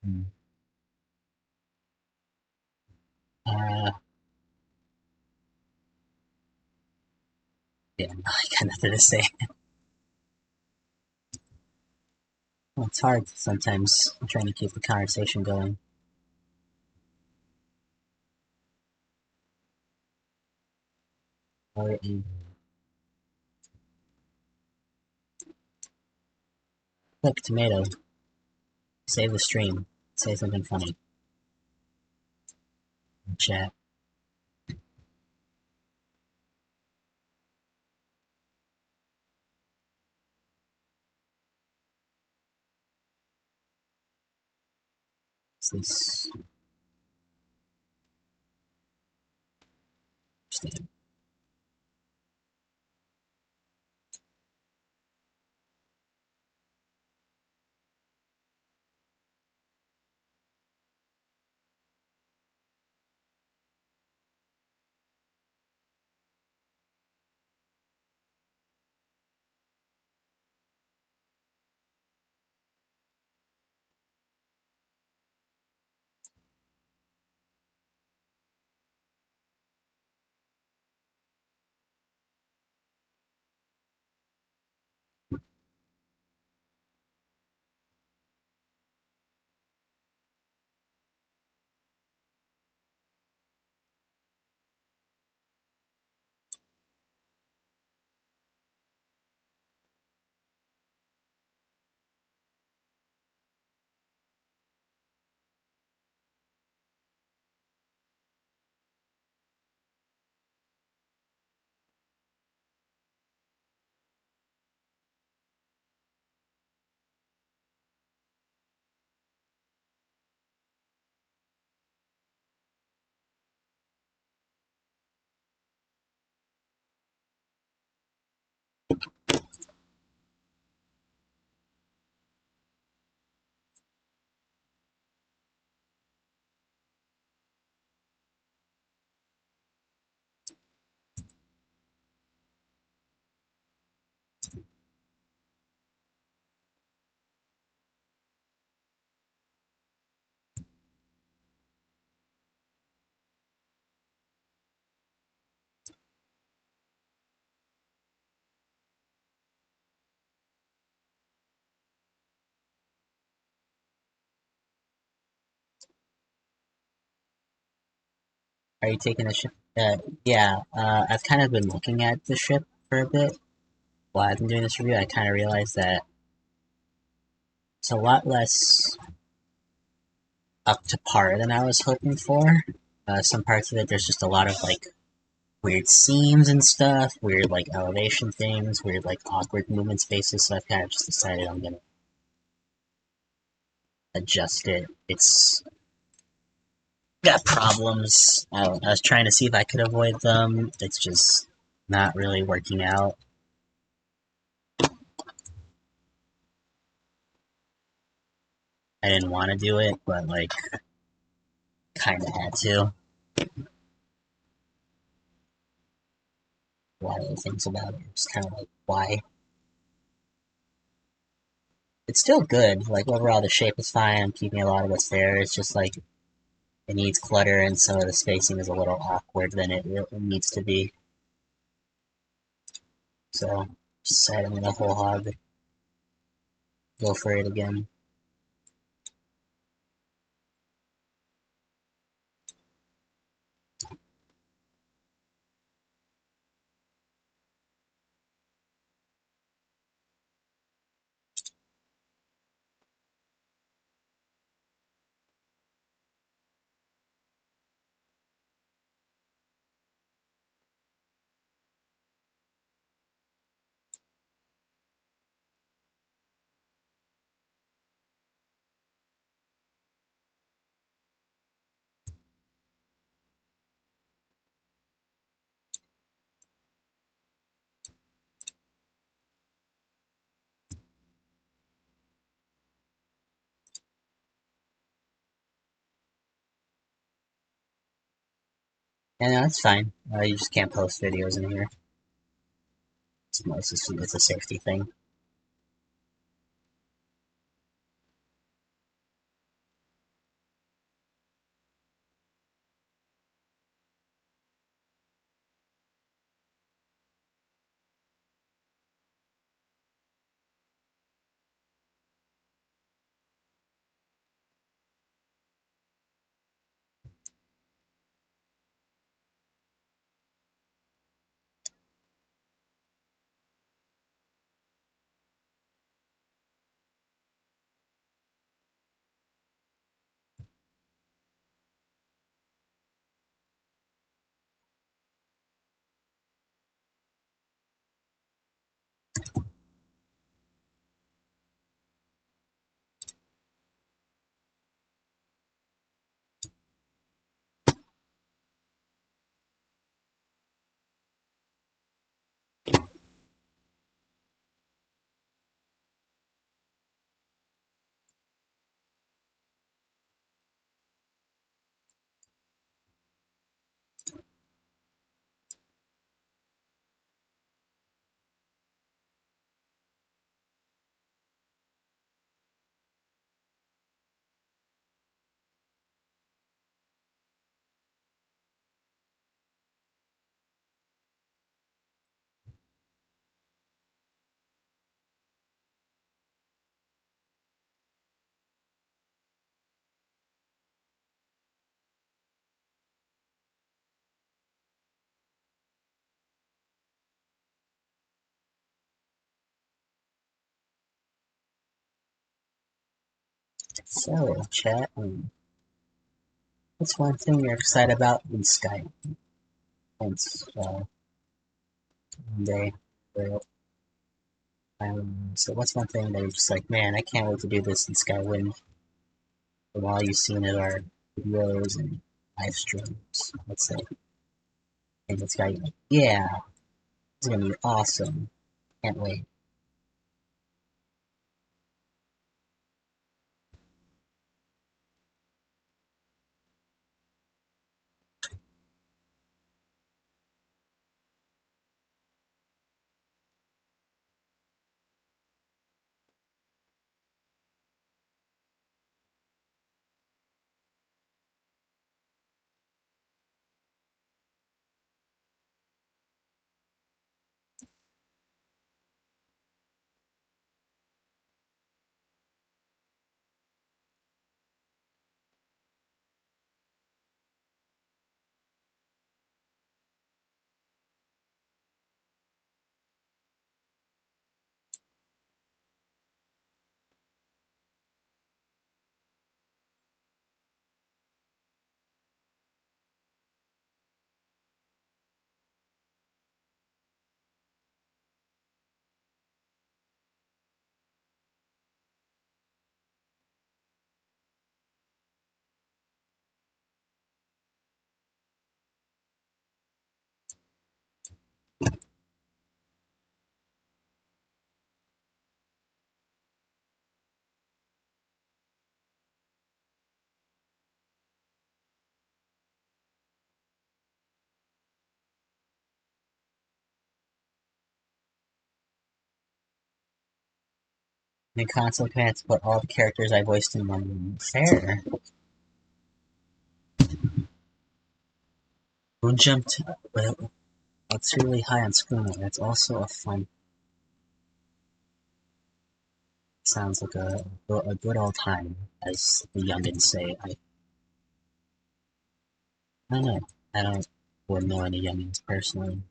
Hmm. Uh, yeah, no, I got nothing to say. Well, it's hard sometimes trying to keep the conversation going. Or, look, tomato, save the stream. Say something funny in chat. It's this thing. Are you taking the ship? Yeah, I've kind of been looking at the ship for a bit while I've been doing this review. I kind of realized that it's a lot less up to par than I was hoping for. Some parts of it, there's just a lot of like weird seams and stuff, weird like elevation things, weird like awkward movement spaces. So I've kind of just decided I'm gonna adjust it. It's got problems. I was trying to see if I could avoid them. It's just not really working out. I didn't want to do it, but like kind of had to. A lot of the things about it, just kind of like why. It's still good. Like overall, the shape is fine. I'm keeping a lot of what's there. It's just like it needs clutter, and some of the spacing is a little awkward than it really needs to be. So, decided I'm gonna whole hog go for it again. And that's fine. You just can't post videos in here. It's a safety thing. So, chat, what's one thing you're excited about in Skyrim? Since, one day, well, so what's one thing that you're just like, man, I can't wait to do this in Skywind? From all you've seen in our videos and live streams, let's say. And it's got like, yeah, it's gonna be awesome. Can't wait. And console commands put all the characters I voiced in one room. Fair. Moon jumped, but it's really high on screen. That's also a fun. Sounds like a good old time, as the youngins say. I don't know. I don't wouldn't know any youngins personally.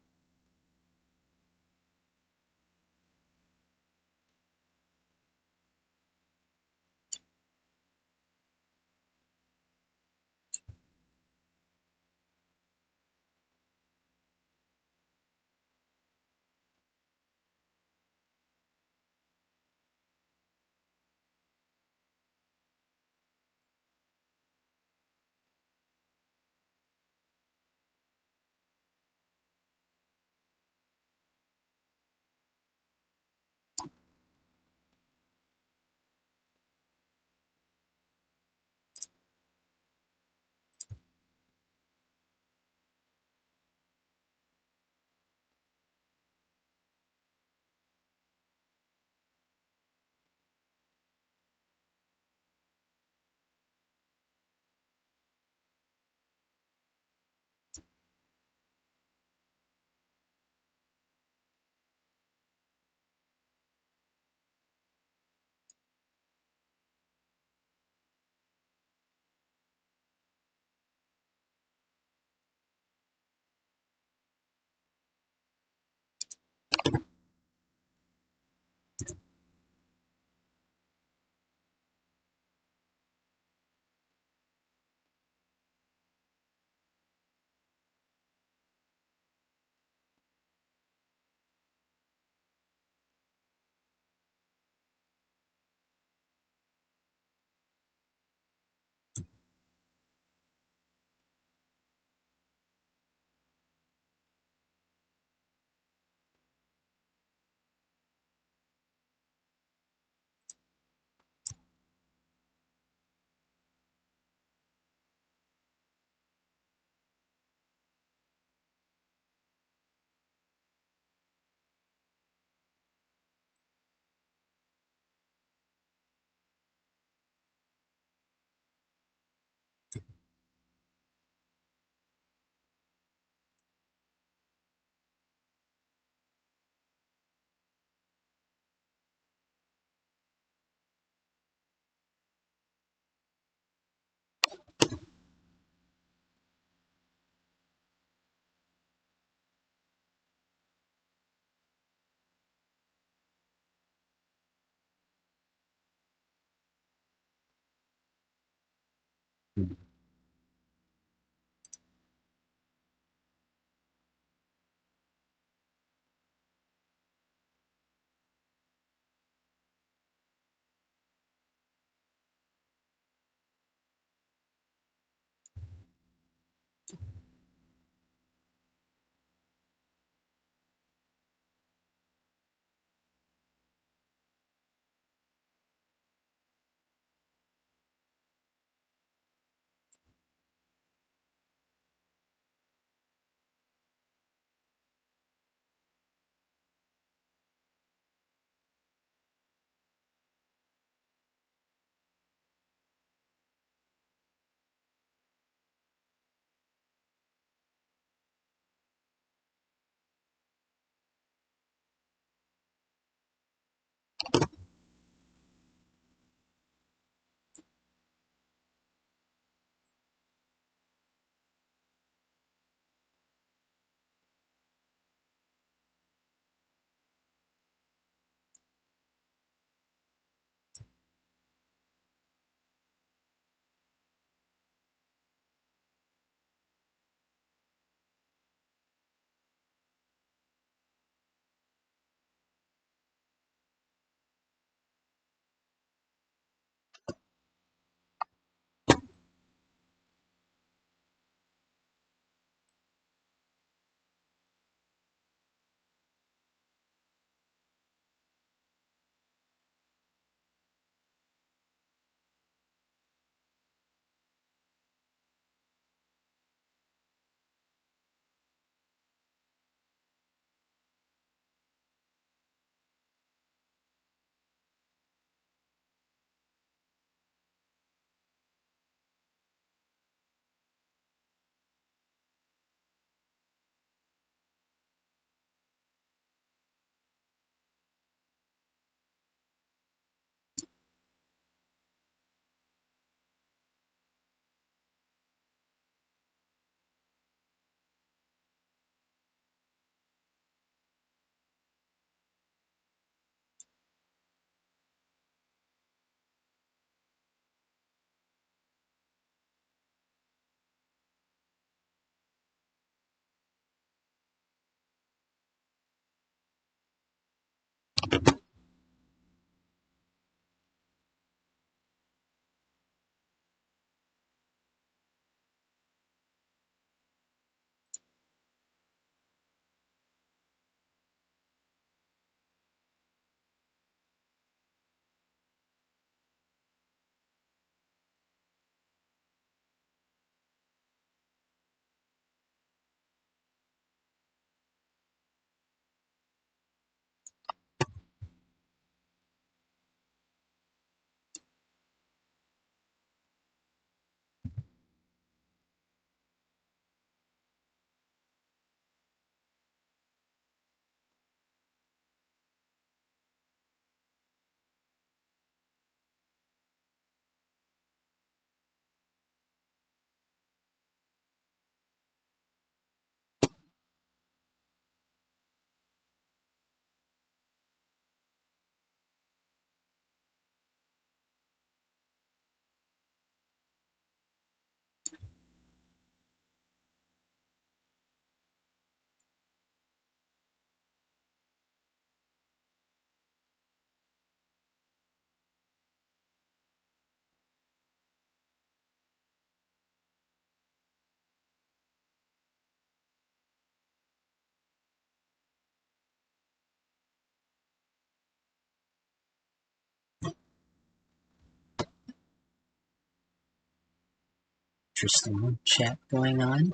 interesting chat going on.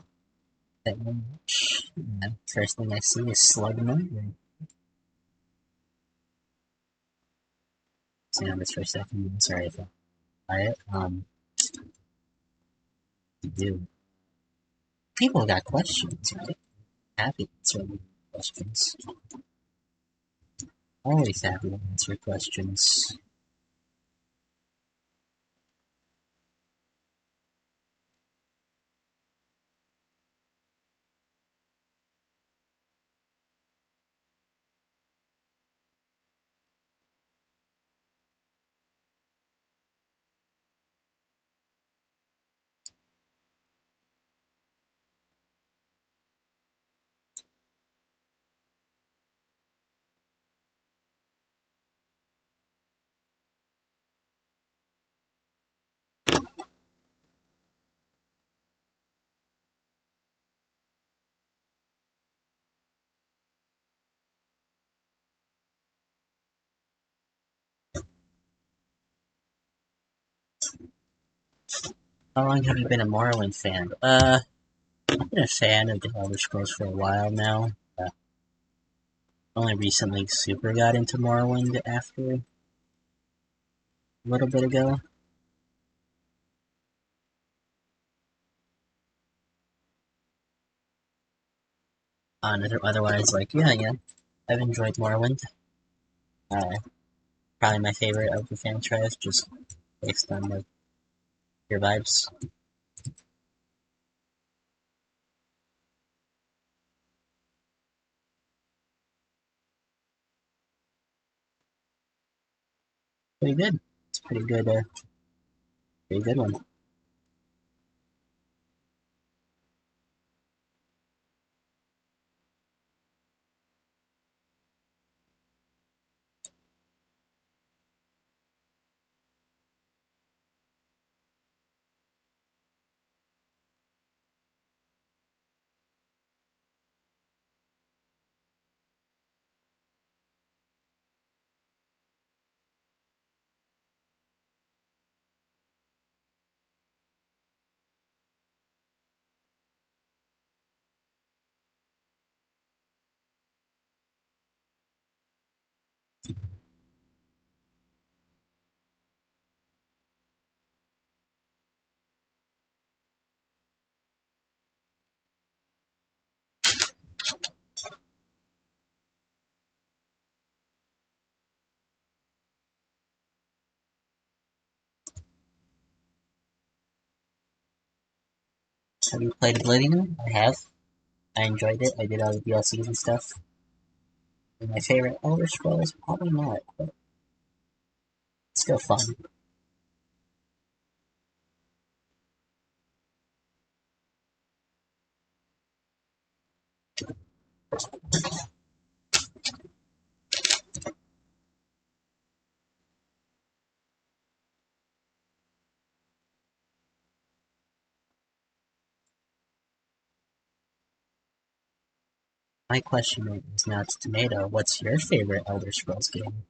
First thing I see is Slugma. See on this for a second. Sorry if I quiet. Do people got questions, right? Happy to answer questions. Always happy to answer questions. How long have you been a Morrowind fan? I've been a fan of the Elder Scrolls for a while now. Only recently super got into Morrowind after a little bit ago. Otherwise, like, yeah, I've enjoyed Morrowind. Probably my favorite of the franchise, just based on like your vibes. Pretty good. It's pretty good one. Have you played Oblivion? I have. I enjoyed it. I did all the DLCs and stuff. And my favorite Elder Scrolls? Probably not, but it's still fun. My question is now to Tomato. What's your favorite Elder Scrolls game?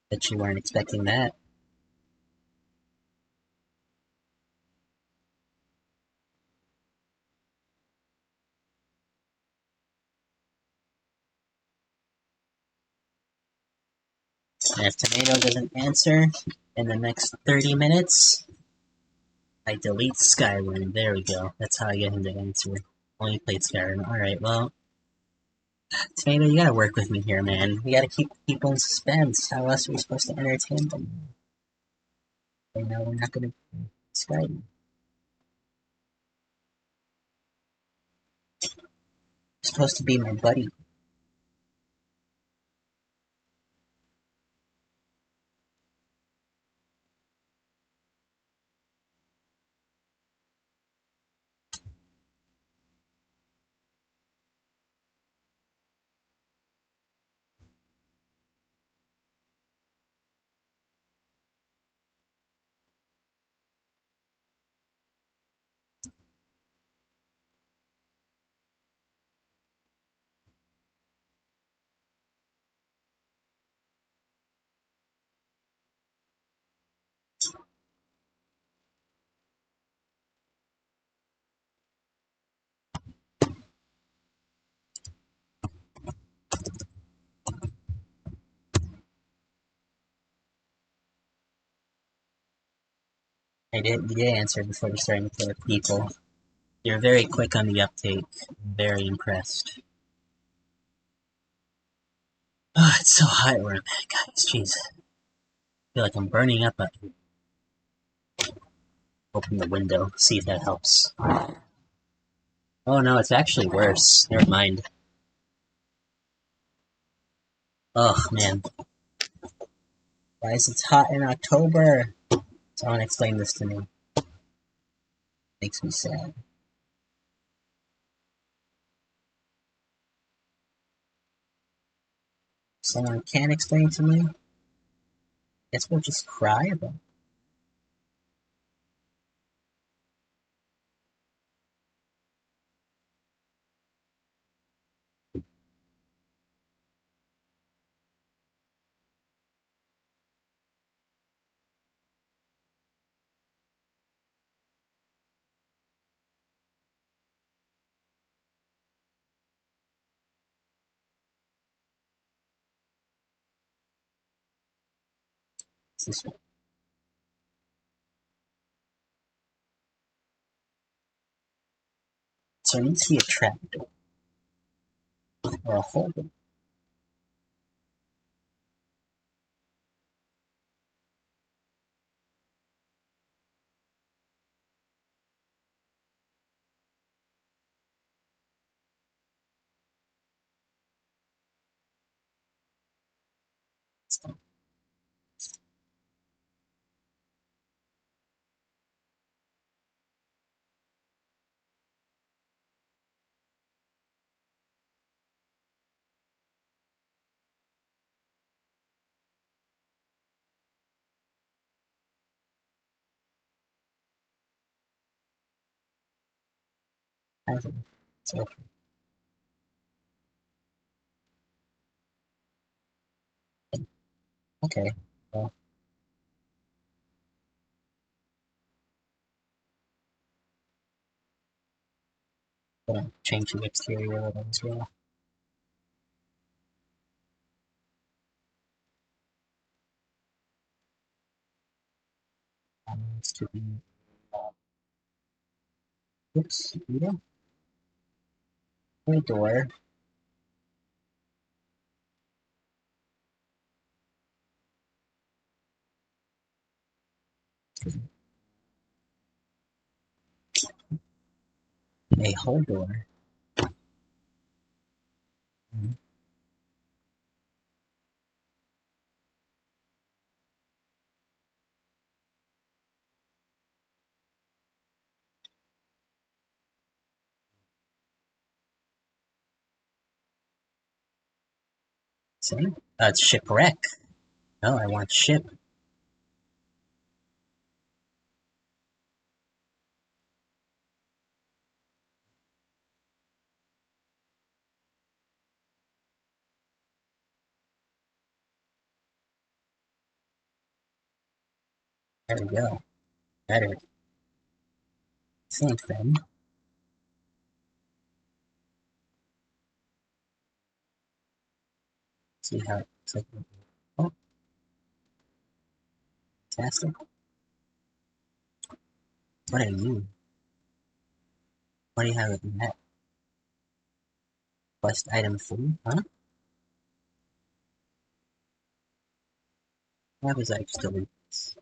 Bet you weren't expecting that. And if Tomato doesn't answer in the next 30 minutes, I delete Skywind. There we go. That's how I get him to answer. Only played Skyrim. Alright, well, Tomato, you gotta work with me here, man. We gotta keep people in suspense. How else are we supposed to entertain them? You know, we're not gonna Skyrim. You're supposed to be my buddy. I did answer before we started to with people. You're very quick on the uptake. I'm very impressed. Oh, it's so hot where I'm at, guys. Jeez. I feel like I'm burning up. Open the window, see if that helps. Oh no, it's actually worse. Never mind. Oh man. Why is it hot in October? Someone explain this to me. Makes me sad. Someone can explain to me? Guess we'll just cry about it. It's this one. So I need to see a trapdoor or a hole. So, okay. Well, gonna change the exterior of it as well. To be, oops, yeah, a door, a whole door. Mhm. See? It's shipwreck. No, I want ship. There we go. Better. Think then. See how it's like. Oh, fantastic. What are you? What do you have in that? Quest item 3? Huh? Why was I still in this?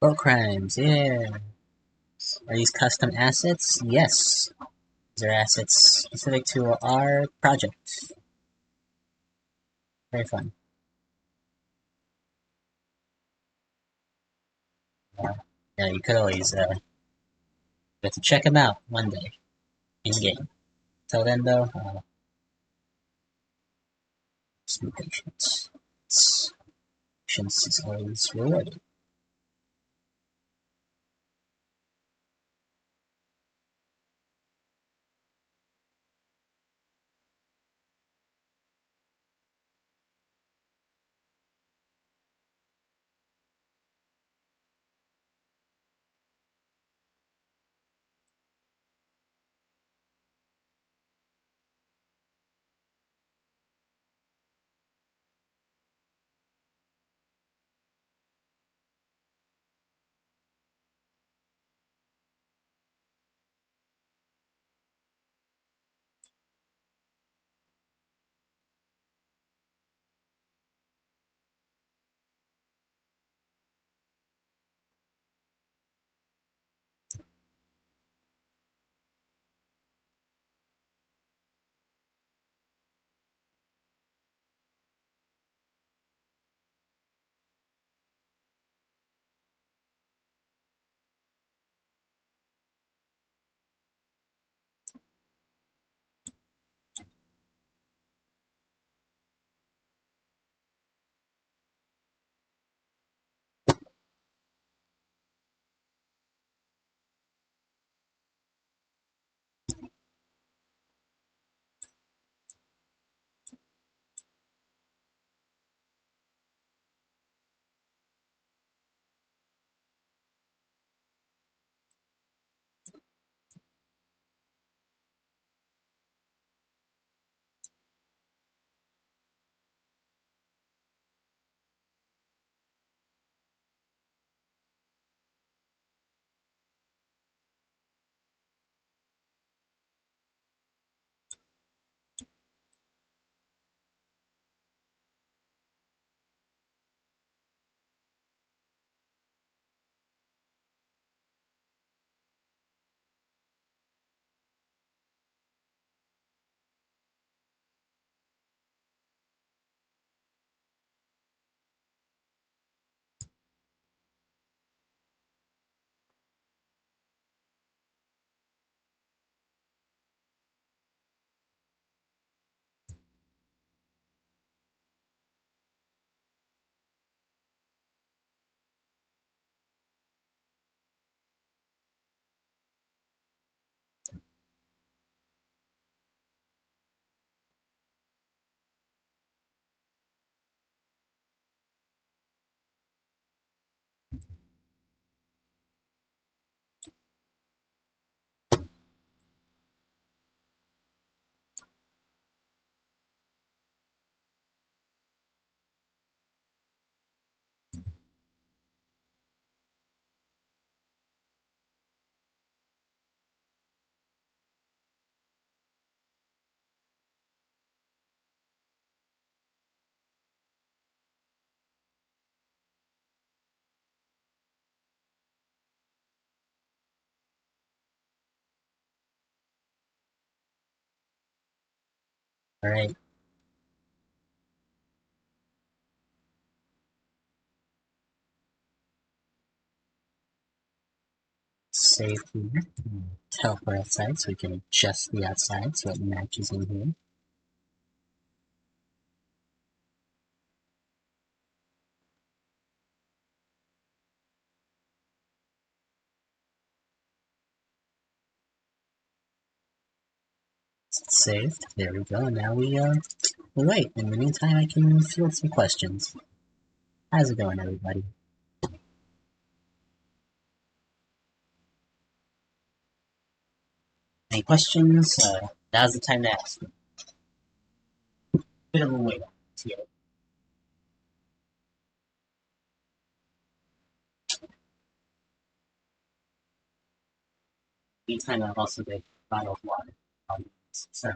Boat crimes, yeah. Are these custom assets? Yes. These are assets specific to our project. Very fun. Yeah, you could always get to check them out one day in game. Till then, though, just be patient. Patience is always rewarded. Alright, save here. Teleport outside so we can adjust the outside so it matches in here. Saved. There we go. And now we wait. In the meantime, I can field some questions. How's it going, everybody? Any questions? Now's the time to ask. Bit of a wait. Yeah. Meantime, I've also made a bottle of water. So,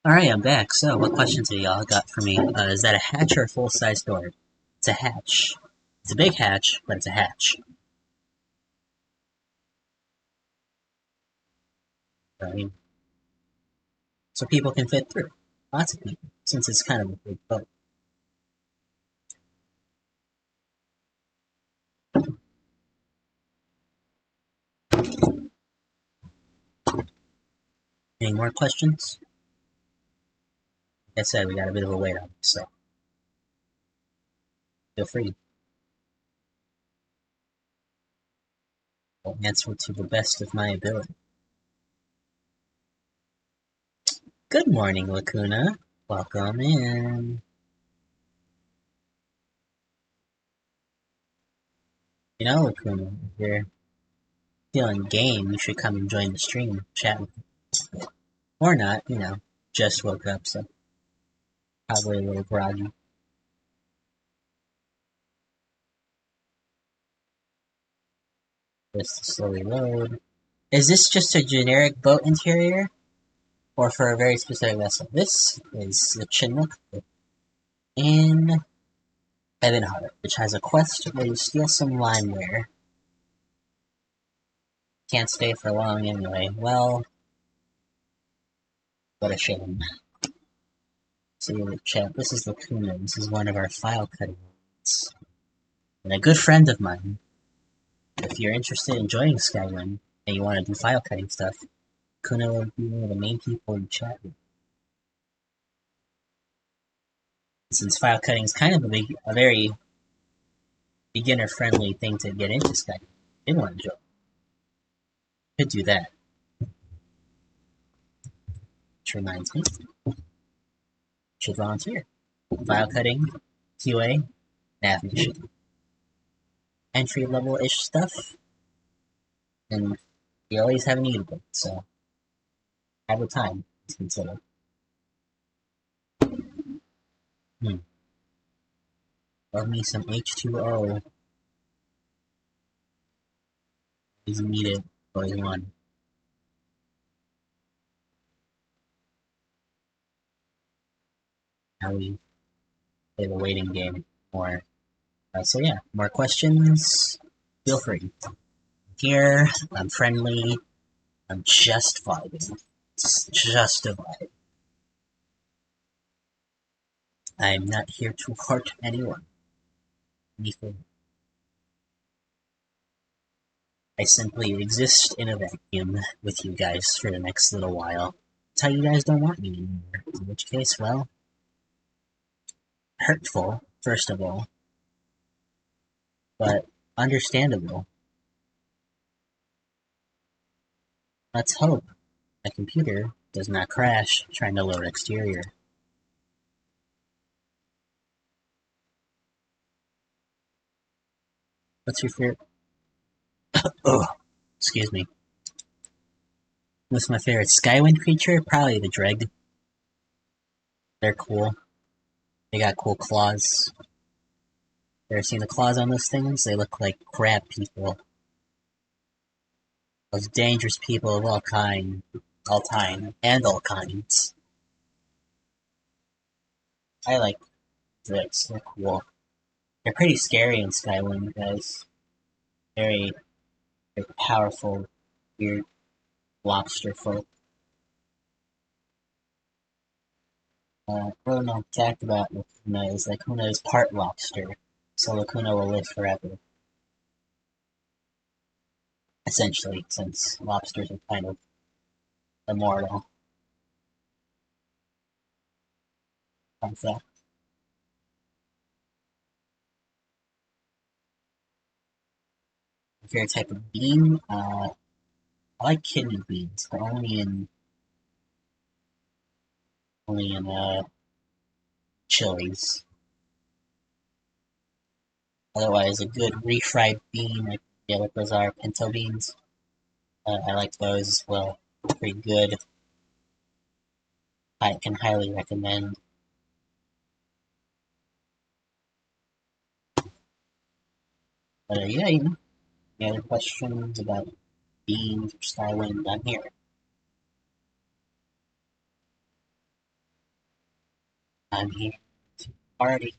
Alright, I'm back. So, what questions have y'all got for me? Is that a hatch or a full-size door? It's a hatch. It's a big hatch, but it's a hatch. Right? So people can fit through. Lots of people, since it's kind of a big boat. Any more questions? Like I said, we got a bit of a wait on this, so feel free. I'll answer to the best of my ability. Good morning, Lacuna. Welcome in. You know, Lacuna, if you're feeling game, you should come and join the stream, chat with me. Or not, you know, just woke up, so probably a little groggy. Just to slowly load. Is this just a generic boat interior? Or for a very specific vessel? This is the Chinook in Evanheart, which has a quest where you steal some limeware. Can't stay for long anyway. Well, what a shame. See the chat. This is Lacuna. This is one of our file cutting ones. And a good friend of mine. If you're interested in joining Skyrim and you want to do file cutting stuff, Lacuna will be one of the main people you chat with. Since file cutting is kind of a very beginner-friendly thing to get into Skyrim, didn't want to join. Could do that. Which reminds me, should volunteer. File cutting, QA, nav mission. Entry level-ish stuff, and you always have need of it, so have the time to consider. Love me some H2O. Always needed, always one. Now we play the waiting game more. So yeah, more questions? Feel free. I'm here, I'm friendly, I'm just vibing. It's just a vibe. I'm not here to hurt anyone. Anything. I simply exist in a vacuum with you guys for the next little while. Until you guys don't want me anymore. In which case, well, hurtful, first of all, but understandable. Let's hope my computer does not crash trying to load exterior. What's your favorite? Oh, excuse me. What's my favorite Skywind creature? Probably the Dreg. They're cool. They got cool claws. Ever seen the claws on those things? They look like crab people. Those dangerous people of all time, and all kinds. I like Dregs. They're cool. They're pretty scary in Skywind, guys. Very, very powerful, weird lobster folk. Ronan talked about Lacuna is Lacuna is part lobster, so Lacuna will live forever. Essentially, since lobsters are kind of immortal. Fun fact. Favorite type of bean? I like kidney beans, but only in chilies. Otherwise, a good refried bean, like yeah, what those are, pinto beans. I like those as well. Pretty good. I can highly recommend. But yeah, you know, any other questions about beans or Skywind? I'm here. I'm here to party,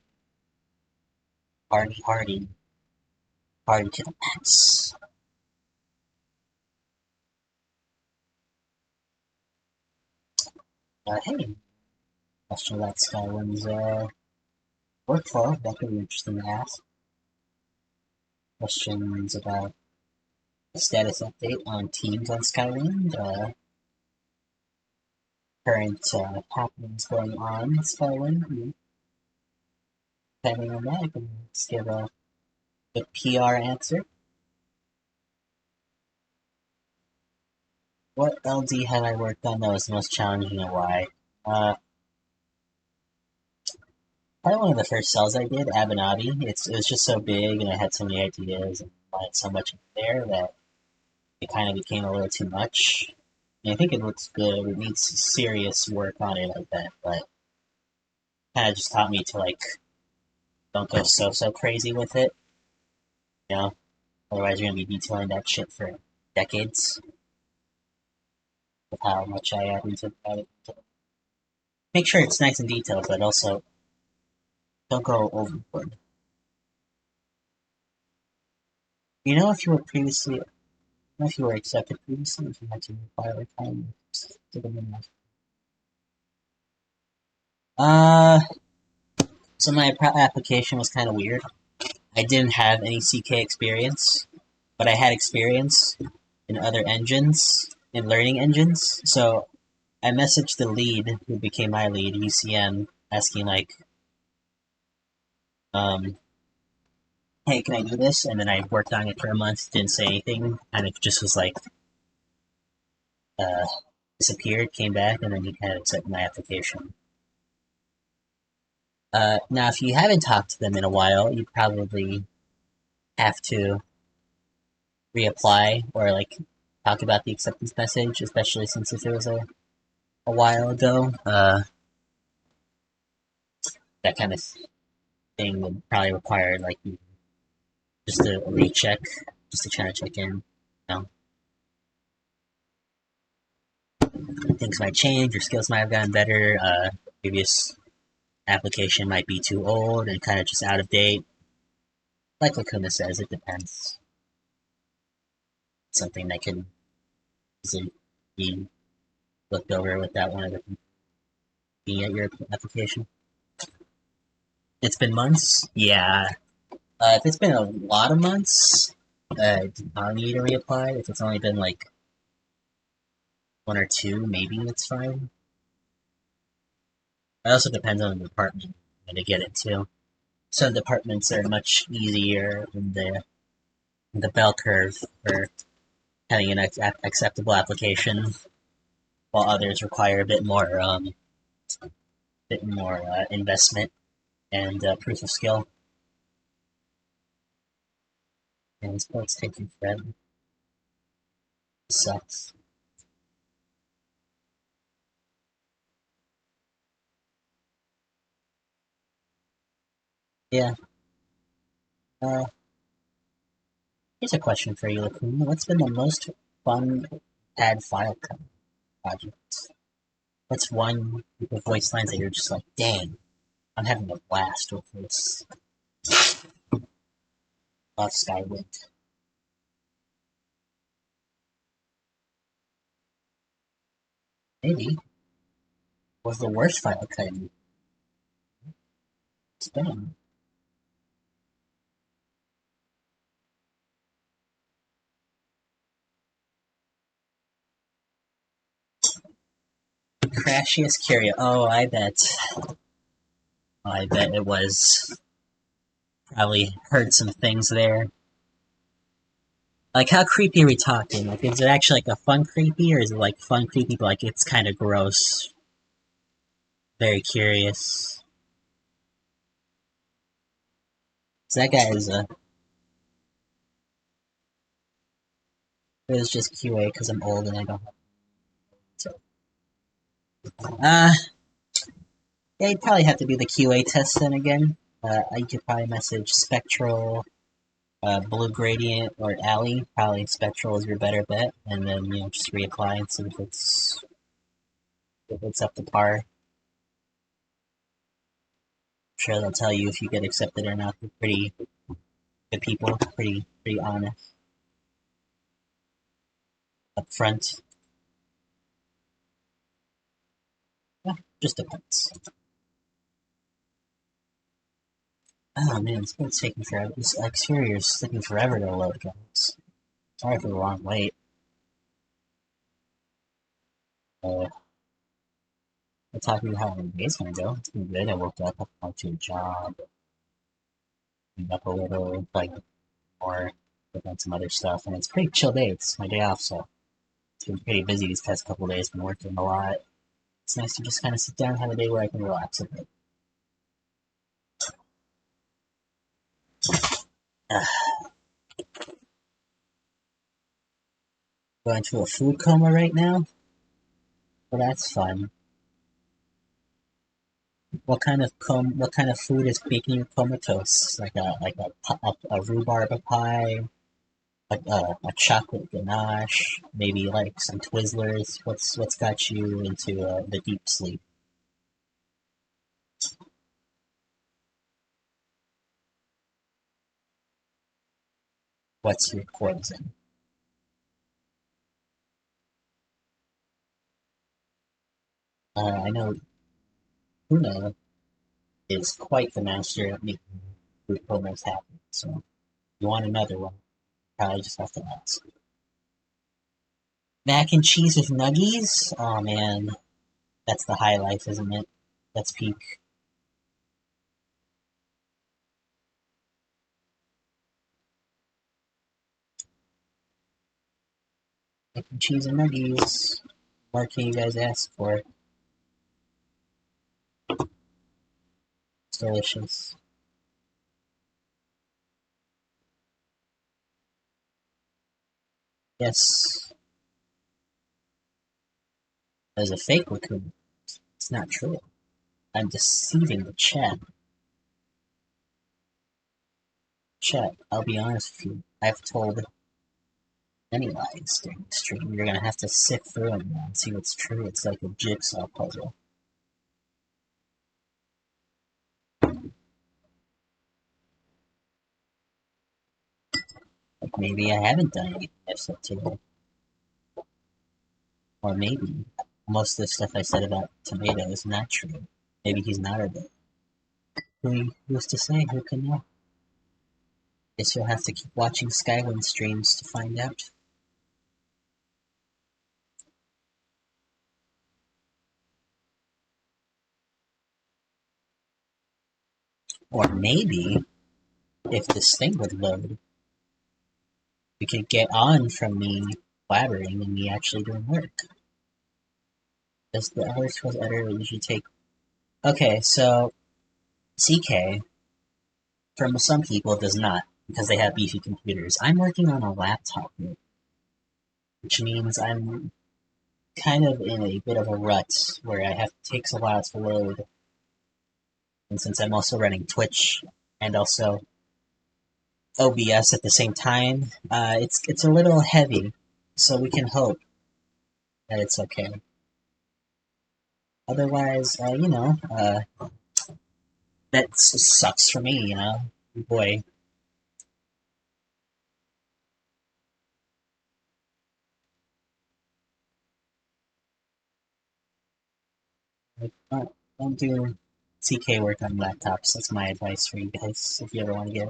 party, party, party to the max. Hey, question about Skywind's workflow. That could be interesting to ask. Questions about the status update on teams on Skyrim, current happenings going on in Skyrim. Depending on that, I can just give a PR answer. What LD have I worked on that was the most challenging and why? Probably one of the first cells I did, Abinabi. It was just so big and I had so many ideas and I had so much there that it kind of became a little too much. And I think it looks good. It needs serious work on it like that, but kind of just taught me to like don't go so crazy with it. You know, otherwise you're gonna be detailing that shit for decades. With how much I add into it. Make sure it's nice and detailed, but also don't go overboard. You know if you were previously, if you were accepted previously, if you had to require a time to the minimum. So my application was kind of weird. I didn't have any CK experience, but I had experience in other engines, in learning engines. So I messaged the lead, who became my lead, UCM, asking like, hey, can I do this? And then I worked on it for a month, didn't say anything, kind of just was like, disappeared, came back, and then he kind of accepted my application. Now, if you haven't talked to them in a while, you probably have to reapply or like talk about the acceptance message, especially since if it was a while ago. That kind of thing would probably require like just a recheck, just to try to check in. You know, things might change, your skills might have gotten better. Previous application might be too old and kind of just out of date. Like Lakuna says, it depends. Something that can easily be looked over without one of the being at your application. It's been months? Yeah. If it's been a lot of months, I'll need to reapply. If it's only been like 1 or 2, maybe it's fine. It also depends on the department when to get it too. Some departments are much easier in the bell curve for having an acceptable application, while others require a bit more investment and proof of skill. And sports taking forever. Sucks. Yeah. Uh, Here's a question for you, Lacuna. What's been the most fun add file project? What's one group of voice lines that you're just like, dang, I'm having a blast with this? Love Skywind. Maybe. Was the worst file cutting it's been? Crashiest Curio. Oh, I bet. I bet it was. Probably heard some things there. Like, how creepy are we talking? Like, is it actually like a fun creepy, or is it like fun creepy, but like it's kind of gross? Very curious. So that guy is a. It was just QA because I'm old and I don't have. So, uh, yeah, you'd probably have to do the QA test then again. You could probably message Spectral, Blue Gradient, or Alley. Probably Spectral is your better bet, and then just reapply and see if it's up to par. sure they'll tell you if you get accepted or not. They're pretty good people, pretty honest, upfront. Yeah, just depends. Oh man, it's taking forever. This exterior is taking forever to load, guys. Sorry for the long wait. I'm talking about how my day's gonna go. It's been good. I woke up, I went to a job, cleaned up a little, like more, worked on some other stuff, and it's a pretty chill day. It's my day off, so it's been pretty busy these past couple of days. Been working a lot. It's nice to just kind of sit down and have a day where I can relax a bit. Going through a food coma right now? Well, that's fun. What kind of food is making you comatose? Like a rhubarb pie, like a chocolate ganache, maybe like some Twizzlers. What's got you into the deep sleep? What's your poison? I know Una is quite the master at making food comas happen. So you want another one? Probably just have to ask. Mac and cheese with nuggies? Oh man, that's the high life, isn't it? That's peak. Mac and cheese and nuggies. What can you guys ask for? It's delicious. Yes, there's a fake raccoon. It's not true. I'm deceiving the chat. Chat, I'll be honest with you. I've told many lies during the stream. You're gonna have to sift through them and see what's true. It's like a jigsaw puzzle. Like maybe I haven't done anything I've said today. Or maybe most of the stuff I said about Tomato is not true. Maybe he's not a bit. Who's to say? Who can know? Guess you'll have to keep watching Skywind streams to find out. Or maybe, if this thing would load, we could get on from me blabbering and me actually doing work. Does the other Scrolls editor usually take... Okay, so CK, from some people, does not, because they have beefy computers. I'm working on a laptop here, which means I'm kind of in a bit of a rut where takes a while to load. And since I'm also running Twitch and also OBS at the same time, it's a little heavy. So we can hope that it's okay. Otherwise, that sucks for me, Boy. Like, don't do CK work on laptops. That's my advice for you guys if you ever want to get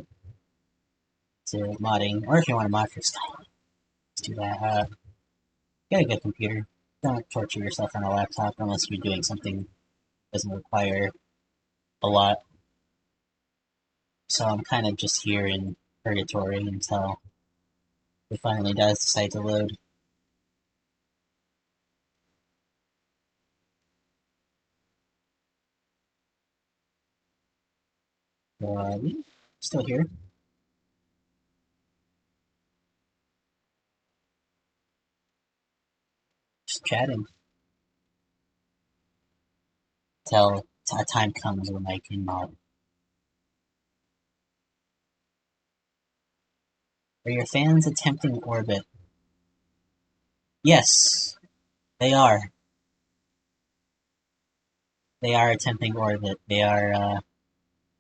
to modding, or if you want to mod for stuff. Let's do that. Get a good computer. Don't torture yourself on a laptop unless you're doing something that doesn't require a lot. So I'm kind of just here in purgatory until it finally does decide to load. Still here. Just chatting. Till a time comes when I can mod. Are your fans attempting orbit? Yes, they are. They are attempting orbit. They are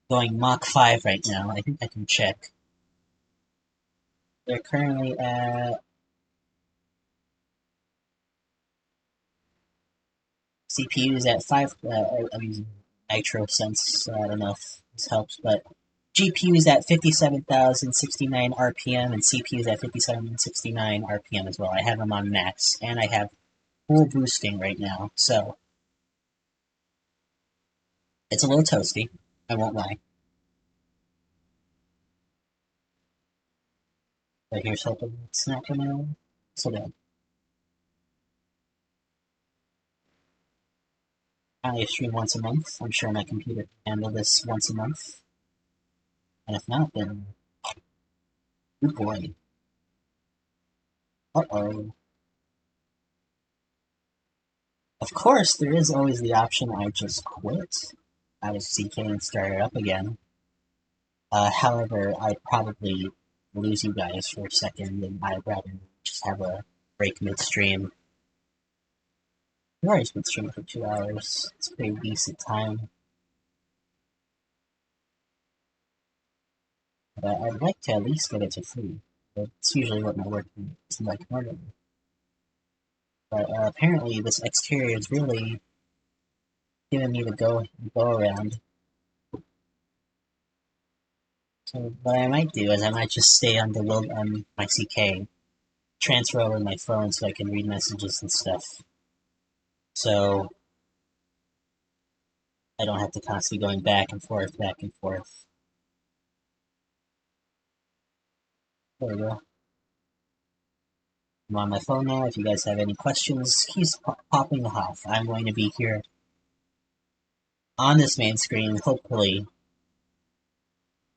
going Mach 5 right now. I think I can check. They're currently at CPUs at 5. I'm using Nitro Sense, so I don't know if this helps, but GPUs at 57,069 RPM and CPUs at 5769 RPM as well. I have them on max, and I have full boosting right now, so it's a little toasty, I won't lie. But here's hoping it's not gonna so bad. I stream once a month. I'm sure my computer can handle this once a month. And if not, then oh boy. Uh-oh. Of course, there is always the option I just quit out of CK and start it up again. However, I'd probably lose you guys for a second, and I'd rather just have a break midstream. I've already been streaming for 2 hours. It's a pretty decent time. But I'd like to at least get it to free. That's usually what my work is like normally. But apparently this exterior is really giving me the go around. So what I might do is I might just stay on my CK, transfer over my phone so I can read messages and stuff. So I don't have to constantly going back and forth, back and forth. There we go. I'm on my phone now. If you guys have any questions, keep popping off. I'm going to be here on this main screen, hopefully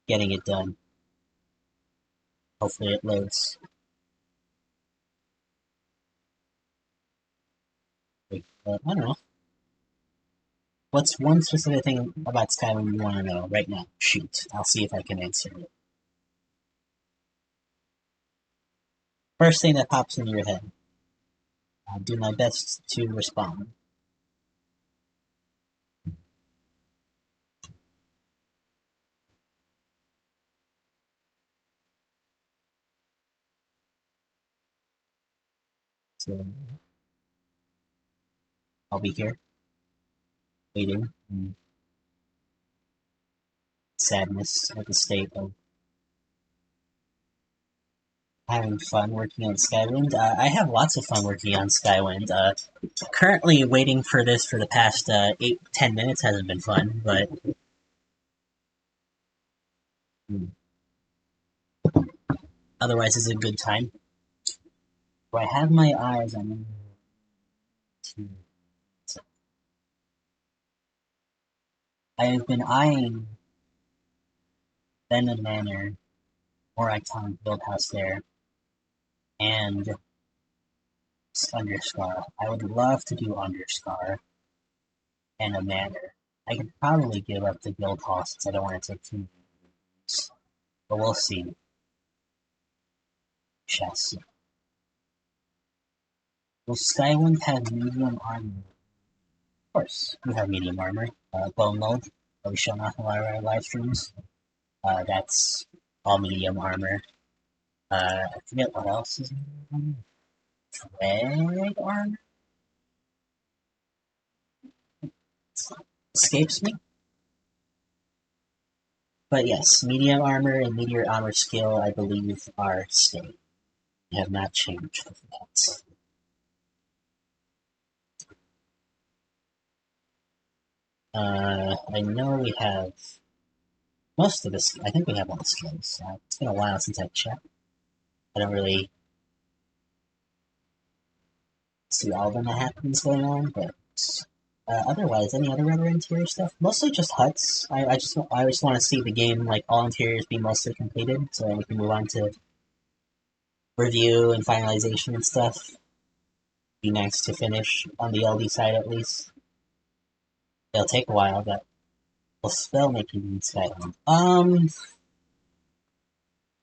getting it done. Hopefully it loads. I don't know. What's one specific thing about Skyrim you want to know right now? Shoot, I'll see if I can answer it. First thing that pops into your head. I'll do my best to respond. So, I'll be here, waiting, in sadness at the state of having fun working on Skywind. I have lots of fun working on Skywind. Currently waiting for this for the past 8-10 minutes hasn't been fun, but otherwise it's a good time. So I have my eyes on I have been eyeing Benham Manor, more iconic build house there, and Underscar. I would love to do Underscar and a Manor. I could probably give up the guild hall since I don't want to take too many moves, but we'll see. Shall see. Will Skywind have medium armor? Of course, we have medium armor. Bone mold, that we shown off in a lot of our live streams. That's all medium armor. I forget what else is medium armor. Dread armor? Escapes me. But yes, medium armor and meteor armor skill, I believe, are staying. They have not changed with that. I know we have most of this. I think we have all the skills. It's been a while since I've checked. I don't really see all of them that happens going on, but otherwise, any other other interior stuff? Mostly just huts. I just want to see the game like all interiors be mostly completed, so we can move on to review and finalization and stuff. Be nice to finish on the LD side at least. It'll take a while, but will spell making in Skyrim.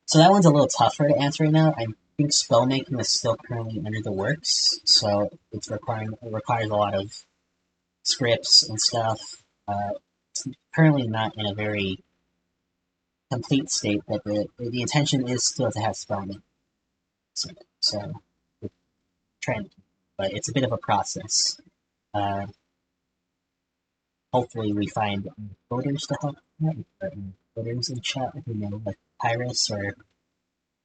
So that one's a little tougher to answer right now. I think spell making is still currently under the works, so it requires a lot of scripts and stuff. It's currently not in a very complete state, but the intention is still to have spawning. So we're trying, but it's a bit of a process. Uh, Hopefully we find coders to help coders in chat, if you know, like Pyrus or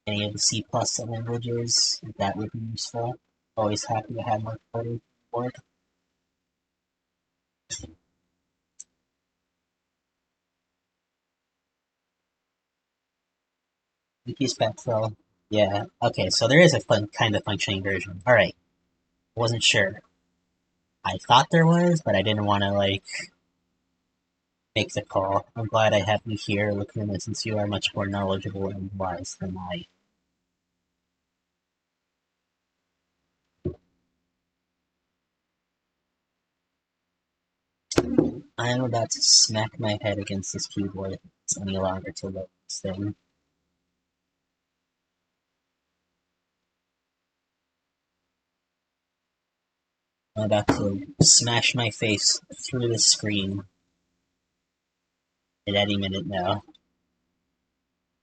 any of the C+ languages, that would be useful. Always happy to have more coding on board. Wiki Spectral. Yeah, okay, so there is a kind of functioning version. Alright, wasn't sure. I thought there was, but I didn't want to, like, make the call. I'm glad I have you here, Lacuna, since you are much more knowledgeable and wise than I. I am about to smack my head against this keyboard if it's any longer to load this thing. I'm about to smash my face through the screen at any minute now.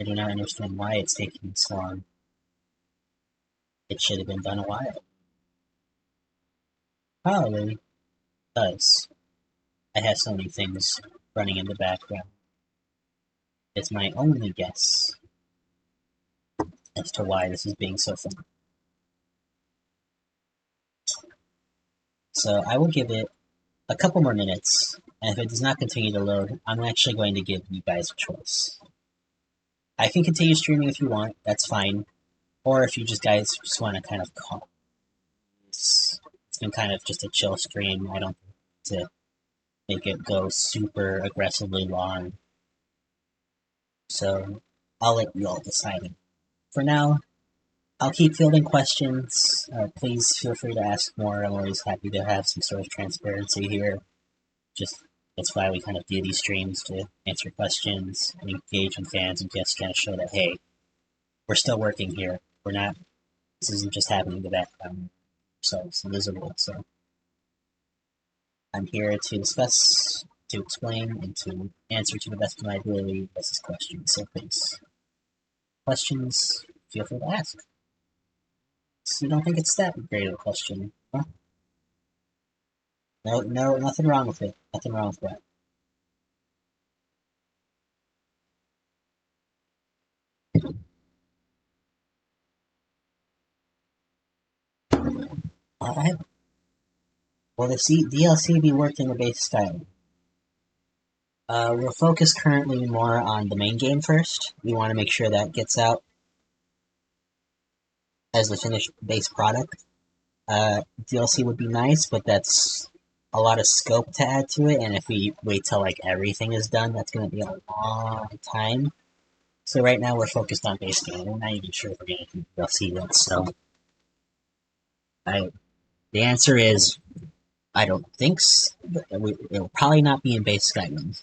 I do not understand why it's taking this long. It should have been done a while. Probably because I have so many things running in the background. It's my only guess as to why this is being so fun. So I will give it a couple more minutes, and if it does not continue to load, I'm actually going to give you guys a choice. I can continue streaming if you want, that's fine. Or if you guys just want to kind of call. It's been kind of just a chill stream. I don't need to make it go super aggressively long. So I'll let you all decide. For now, I'll keep fielding questions. Please feel free to ask more. I'm always happy to have some sort of transparency here. Just that's why we kind of do these streams, to answer questions and engage with fans and just kind of show that, hey, we're still working here. We're not, this isn't just happening in the background. So it's invisible. So I'm here to discuss, to explain, and to answer to the best of my ability this question. So please, questions, feel free to ask. So you don't think it's that great of a question, huh? No, nothing wrong with it. Nothing wrong with that. Alright. Will the DLC be worked in the base style? We're focused currently more on the main game first. We want to make sure that gets out as the finished base product. DLC would be nice, but that's a lot of scope to add to it, and if we wait till like everything is done, that's going to be a long time. So right now we're focused on base game. We're not even sure if we're going to do DLC yet, so the answer is I don't think so. It will probably not be in base Skyrim.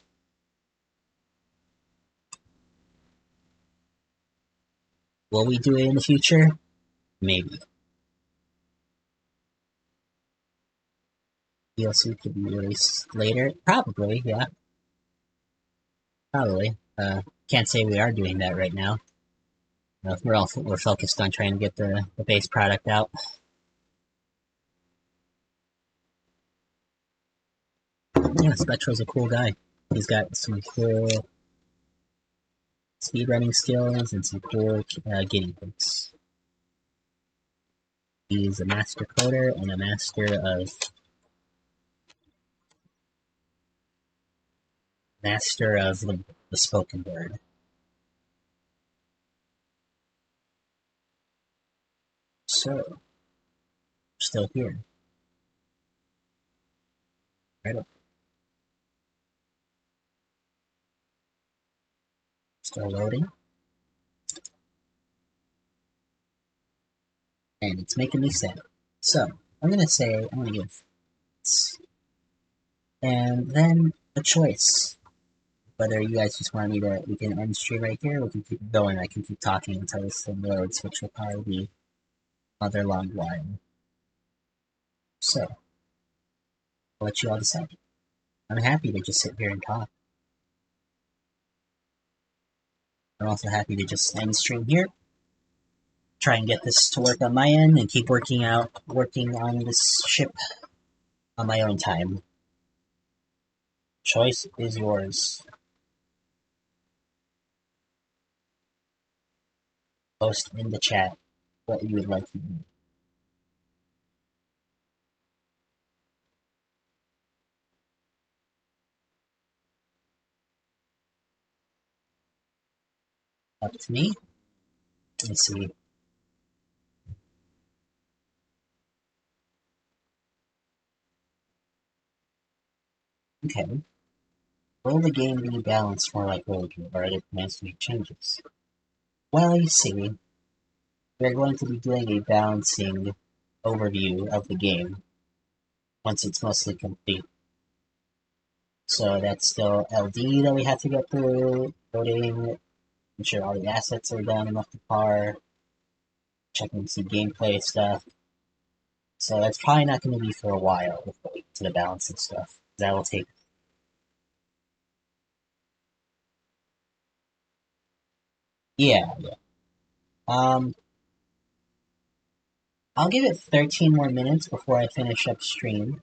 Will we do it in the future? Maybe. DLC could be released later? Probably, yeah. Probably. Can't say we are doing that right now. We're focused on trying to get the base product out. Yeah, Spectral's a cool guy. He's got some cool speedrunning skills and some cool guinea pigs. He's a master coder and a master of the spoken word. So, we're still here. Right up. Still loading. And it's making me sad. So, I'm gonna give and then a choice. Whether you guys just want me to, we can end stream right here, we can keep going, I can keep talking until this thing loads, which will probably be another long while. So, I'll let you all decide. I'm happy to just sit here and talk. I'm also happy to just end stream here. Try and get this to work on my end and keep working on this ship on my own time. Choice is yours. Post in the chat what you would like to do. Up to me. Let me see. Okay. Will the game be balanced more like Rogue, or are there plans to make changes? Well, you see, we're going to be doing a balancing overview of the game once it's mostly complete. So that's still LD that we have to get through, loading, ensure all the assets are done and up to par, checking some gameplay stuff. So that's probably not going to be for a while before we get to the balancing stuff. That will take. Yeah. I'll give it 13 more minutes before I finish up stream.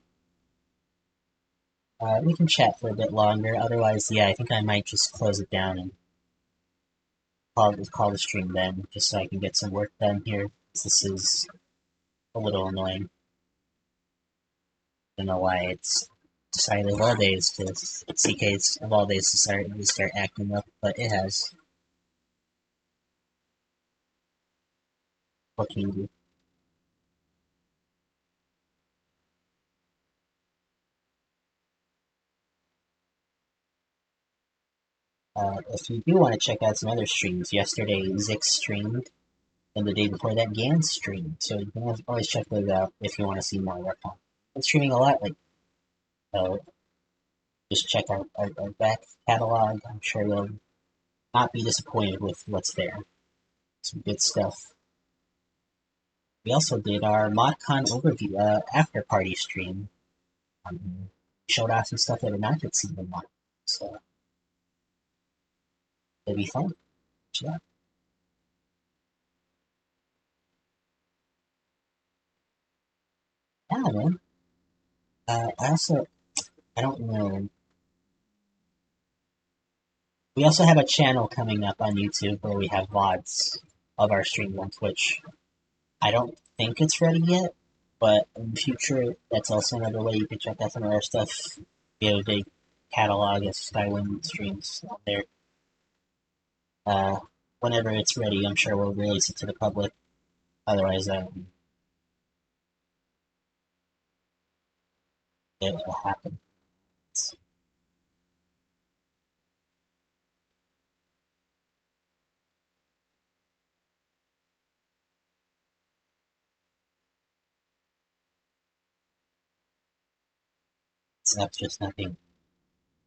We can chat for a bit longer. Otherwise, yeah, I think I might just close it down and call the stream then, just so I can get some work done here. This is a little annoying. I don't know why it's decided of all days to CK's of all days to start acting up, but it has. What can you do? If you do want to check out some other streams, yesterday Zix streamed, and the day before that Gans streamed, so you can always check those out if you want to see more work on. I'm streaming a lot, like, uh, just check out our back catalog. I'm sure you'll not be disappointed with what's there. Some good stuff. We also did our ModCon overview after party stream. Showed off some stuff that did not get seen in ModCon, so it'll be fun. Yeah. Yeah, man. I don't know. We also have a channel coming up on YouTube where we have VODs of our streams on Twitch. I don't think it's ready yet, but in the future, that's also another way you can check out some of our stuff. We have a big catalog of Skywind streams out there. Whenever it's ready, I'm sure we'll release it to the public. Otherwise, it will happen. That's just nothing.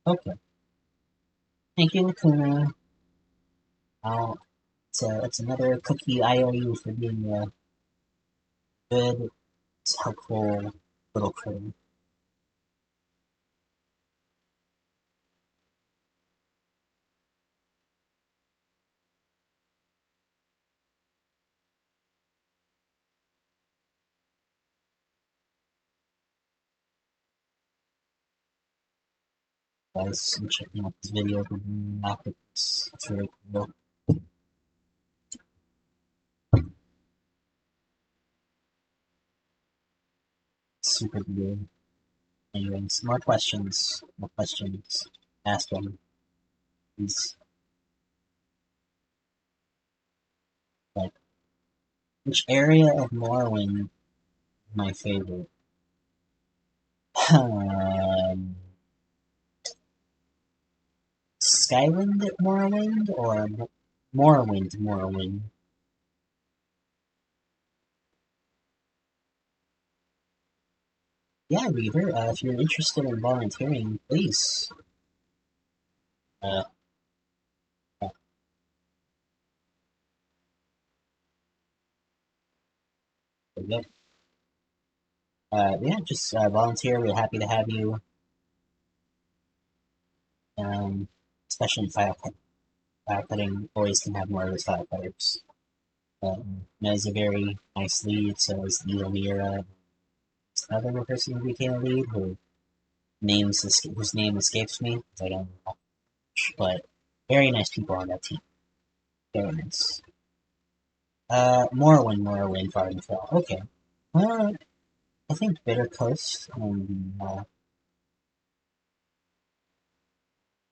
Okay. Thank you, Lacuna. It's another cookie IOU for being a good, helpful little critter. Guys, I'm checking out this video for optics. It's really cool. Super good. Anyways, more questions. More questions. Ask them. Please. Like, which area of Morrowind is my favorite? Skywind Morrowind or Morrowind? Yeah, Reaver, if you're interested in volunteering, please. Uh, uh, yeah, yeah, just volunteer. We're happy to have you. Um, especially in Final Cut. file cutting always can have more of those file cutters. Mez a very nice lead, so is Elamira, another person who became a lead, whose name escapes me, I don't know much, but very nice people on that team. Very nice. Morrowind, Farming Fell. Okay. I think Bitter Coast and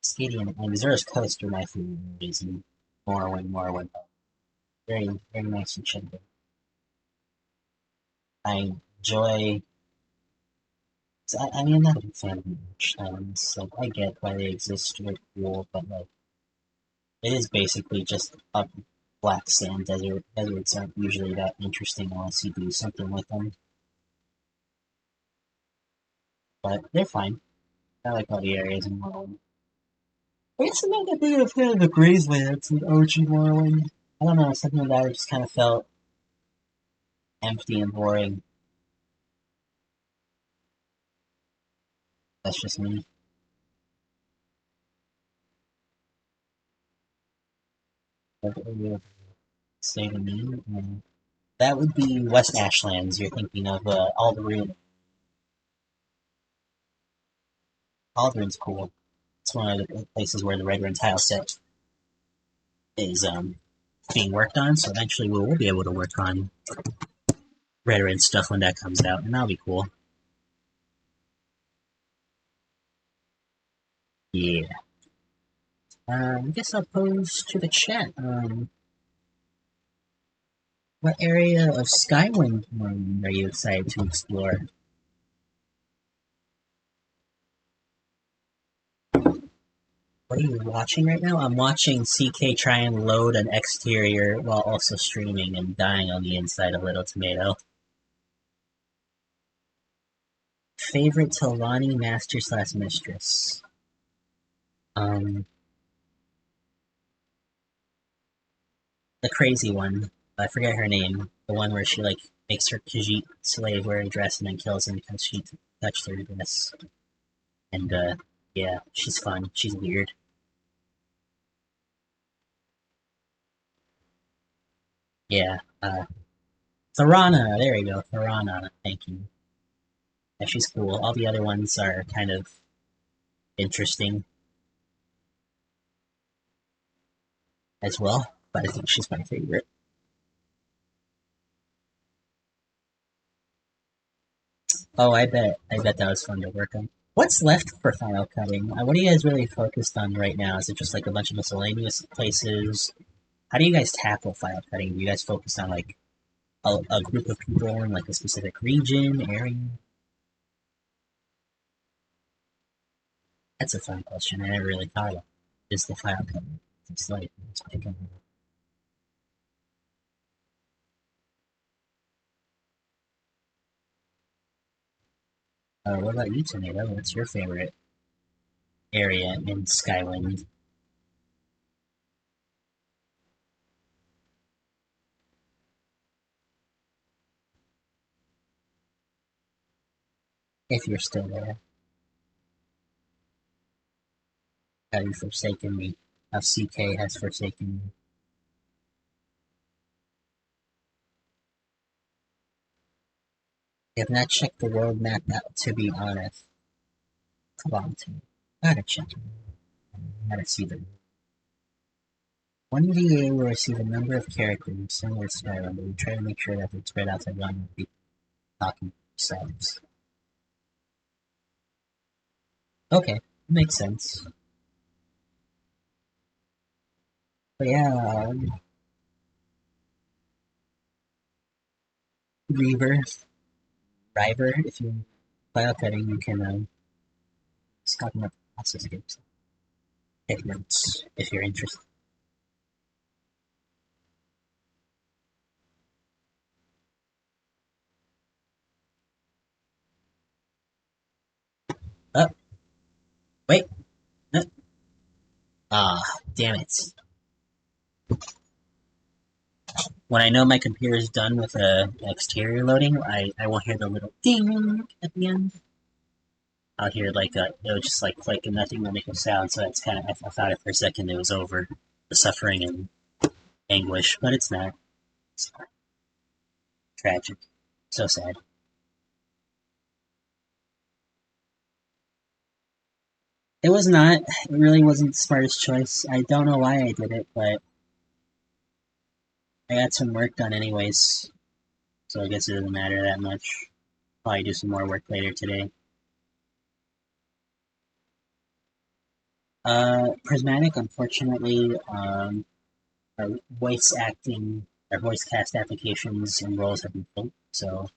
Skadian and Azura's Coast are my favorite movies, and Morrowind. Very, very nice and chill. I enjoy. I mean, I'm not a big fan of marshlands. Like, I get why they exist, they're cool, but like, it is basically just a black sand desert. Deserts aren't usually that interesting unless you do something with them. But they're fine. I like all the areas in Morrowind. I guess I'm not that big of a fan of the Grazelands in OG Morrowind. I don't know, something about it just kind of felt empty and boring. That's just me. Say to me, that would be West Ashlands. You're thinking of Alderaan. Alderaan's cool. It's one of the places where the Red Run tile set is being worked on, so eventually we'll be able to work on Red Run stuff when that comes out, and that'll be cool. Yeah. I guess I'll pose to the chat. What area of Skywind are you excited to explore? What are you watching right now? I'm watching CK try and load an exterior while also streaming and dying on the inside of Little Tomato. Favorite Telvanni master / mistress? The crazy one. I forget her name. The one where she like makes her Khajiit slave wear a dress and then kills him because she touched her dress. And yeah, she's fun. She's weird. Yeah, Tharana, there you go, Tharana, thank you. Yeah, she's cool. All the other ones are kind of interesting as well, but I think she's my favorite. Oh, I bet that was fun to work on. What's left for file cutting? What are you guys really focused on right now? Is it just like a bunch of miscellaneous places? How do you guys tackle file cutting? Do you guys focus on like a group of people in like a specific region, area? That's a fun question. I never really thought of. Is the file cutting? It's like it's picking. What about you, Tomato? What's your favorite area in Skywind? If you're still there, have you forsaken me? How CK has forsaken me. I have not checked the world map out, to be honest. Come on, Tim. Gotta check it. Gotta see the. One VA will receive a number of characters similar to Skyrim, but we try to make sure that they're spread out to one people talking themselves. Okay, makes sense. But yeah, Reaver, River, if you file cutting, you can stop up process games. Take notes if you're interested. Oh, wait. No. Ah, damn it. When I know my computer is done with exterior loading, I won't hear the little ding at the end. I'll hear like it'll just like click and nothing will make a sound, so that's kind of, I thought it for a second it was over. the suffering and anguish, but it's not. It's not tragic. So sad. It was not. It really wasn't the smartest choice. I don't know why I did it, but I got some work done anyways, so I guess it doesn't matter that much. Probably do some more work later today. Prismatic, unfortunately, our voice acting, our voice cast applications and roles have been filled, so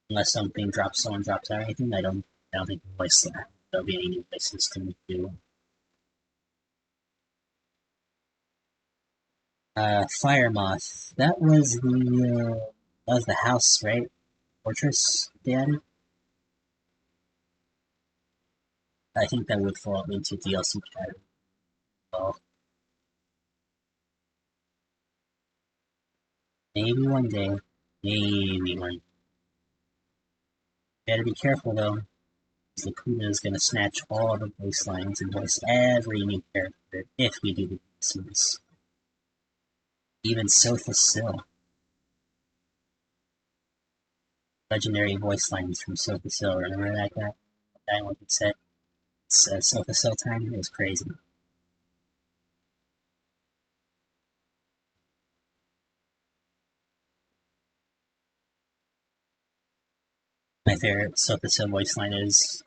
unless someone drops out or anything, I don't think there'll be any new voices to do. Fire Moth, that was the house, right? Fortress they added? I think that would fall into DLC category. Well, maybe one day. Maybe one. Better be careful though, because Lacuna is gonna snatch all the voice lines and voice every new character if we do the voices. Even Sofa Sill. Legendary voice lines from Sofa Sill. Remember that guy? That guy when he said it's Sofa Sill time? It was crazy. My favorite Sofa Sill voice line is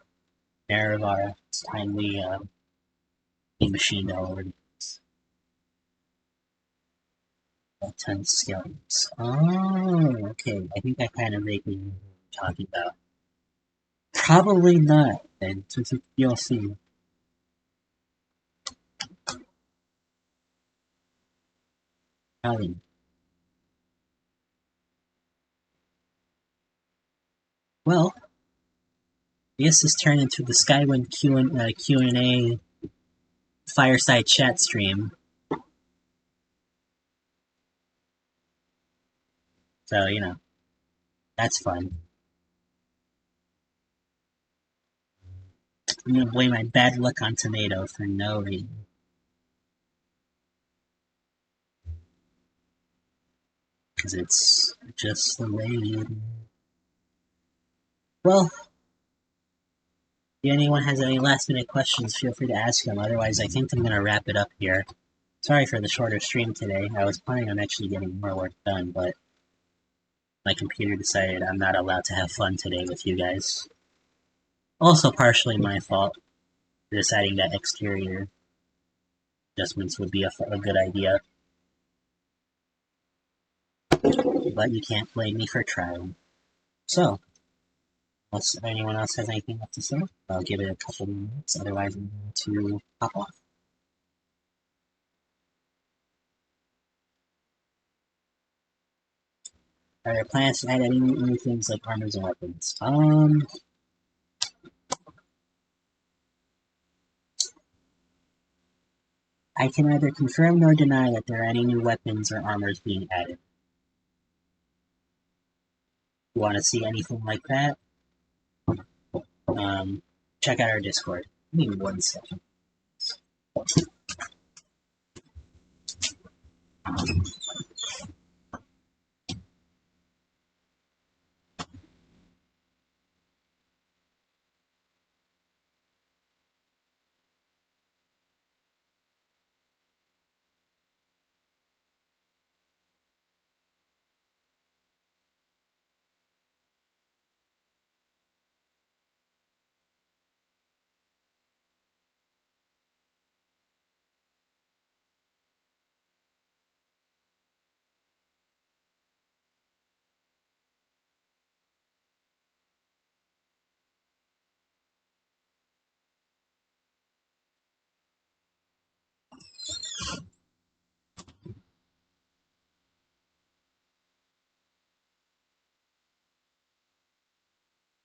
Maravara. It's time we machined all over 10 skills. Oh, okay. I think I kind of vaguely know what you're talking about. Probably not, then, since it's DLC. Probably. Well, I guess this turned into the Skywind Q&A fireside chat stream. So, that's fun. I'm gonna blame my bad luck on Tomato for no reason. Because it's just the way it is. Well, if anyone has any last minute questions, feel free to ask them. Otherwise, I think I'm gonna wrap it up here. Sorry for the shorter stream today. I was planning on actually getting more work done, but my computer decided I'm not allowed to have fun today with you guys. Also partially my fault for deciding that exterior adjustments would be a good idea. But you can't blame me for trying. So, unless anyone else has anything left to say, I'll give it a couple minutes, otherwise I'm going to pop off. Are there plans to add any new things like armors and weapons? I can neither confirm nor deny that there are any new weapons or armors being added. You want to see anything like that? Check out our Discord. Give me 1 second.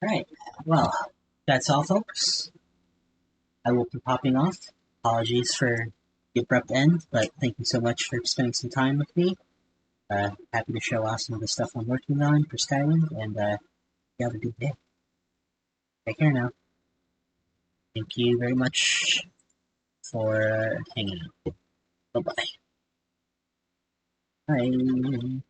Alright, well, that's all, folks. I will be popping off. Apologies for the abrupt end, but thank you so much for spending some time with me. Happy to show off some of the stuff I'm working on for Skyrim, and you have a good day. Take care now. Thank you very much for hanging out. Bye-bye. Bye.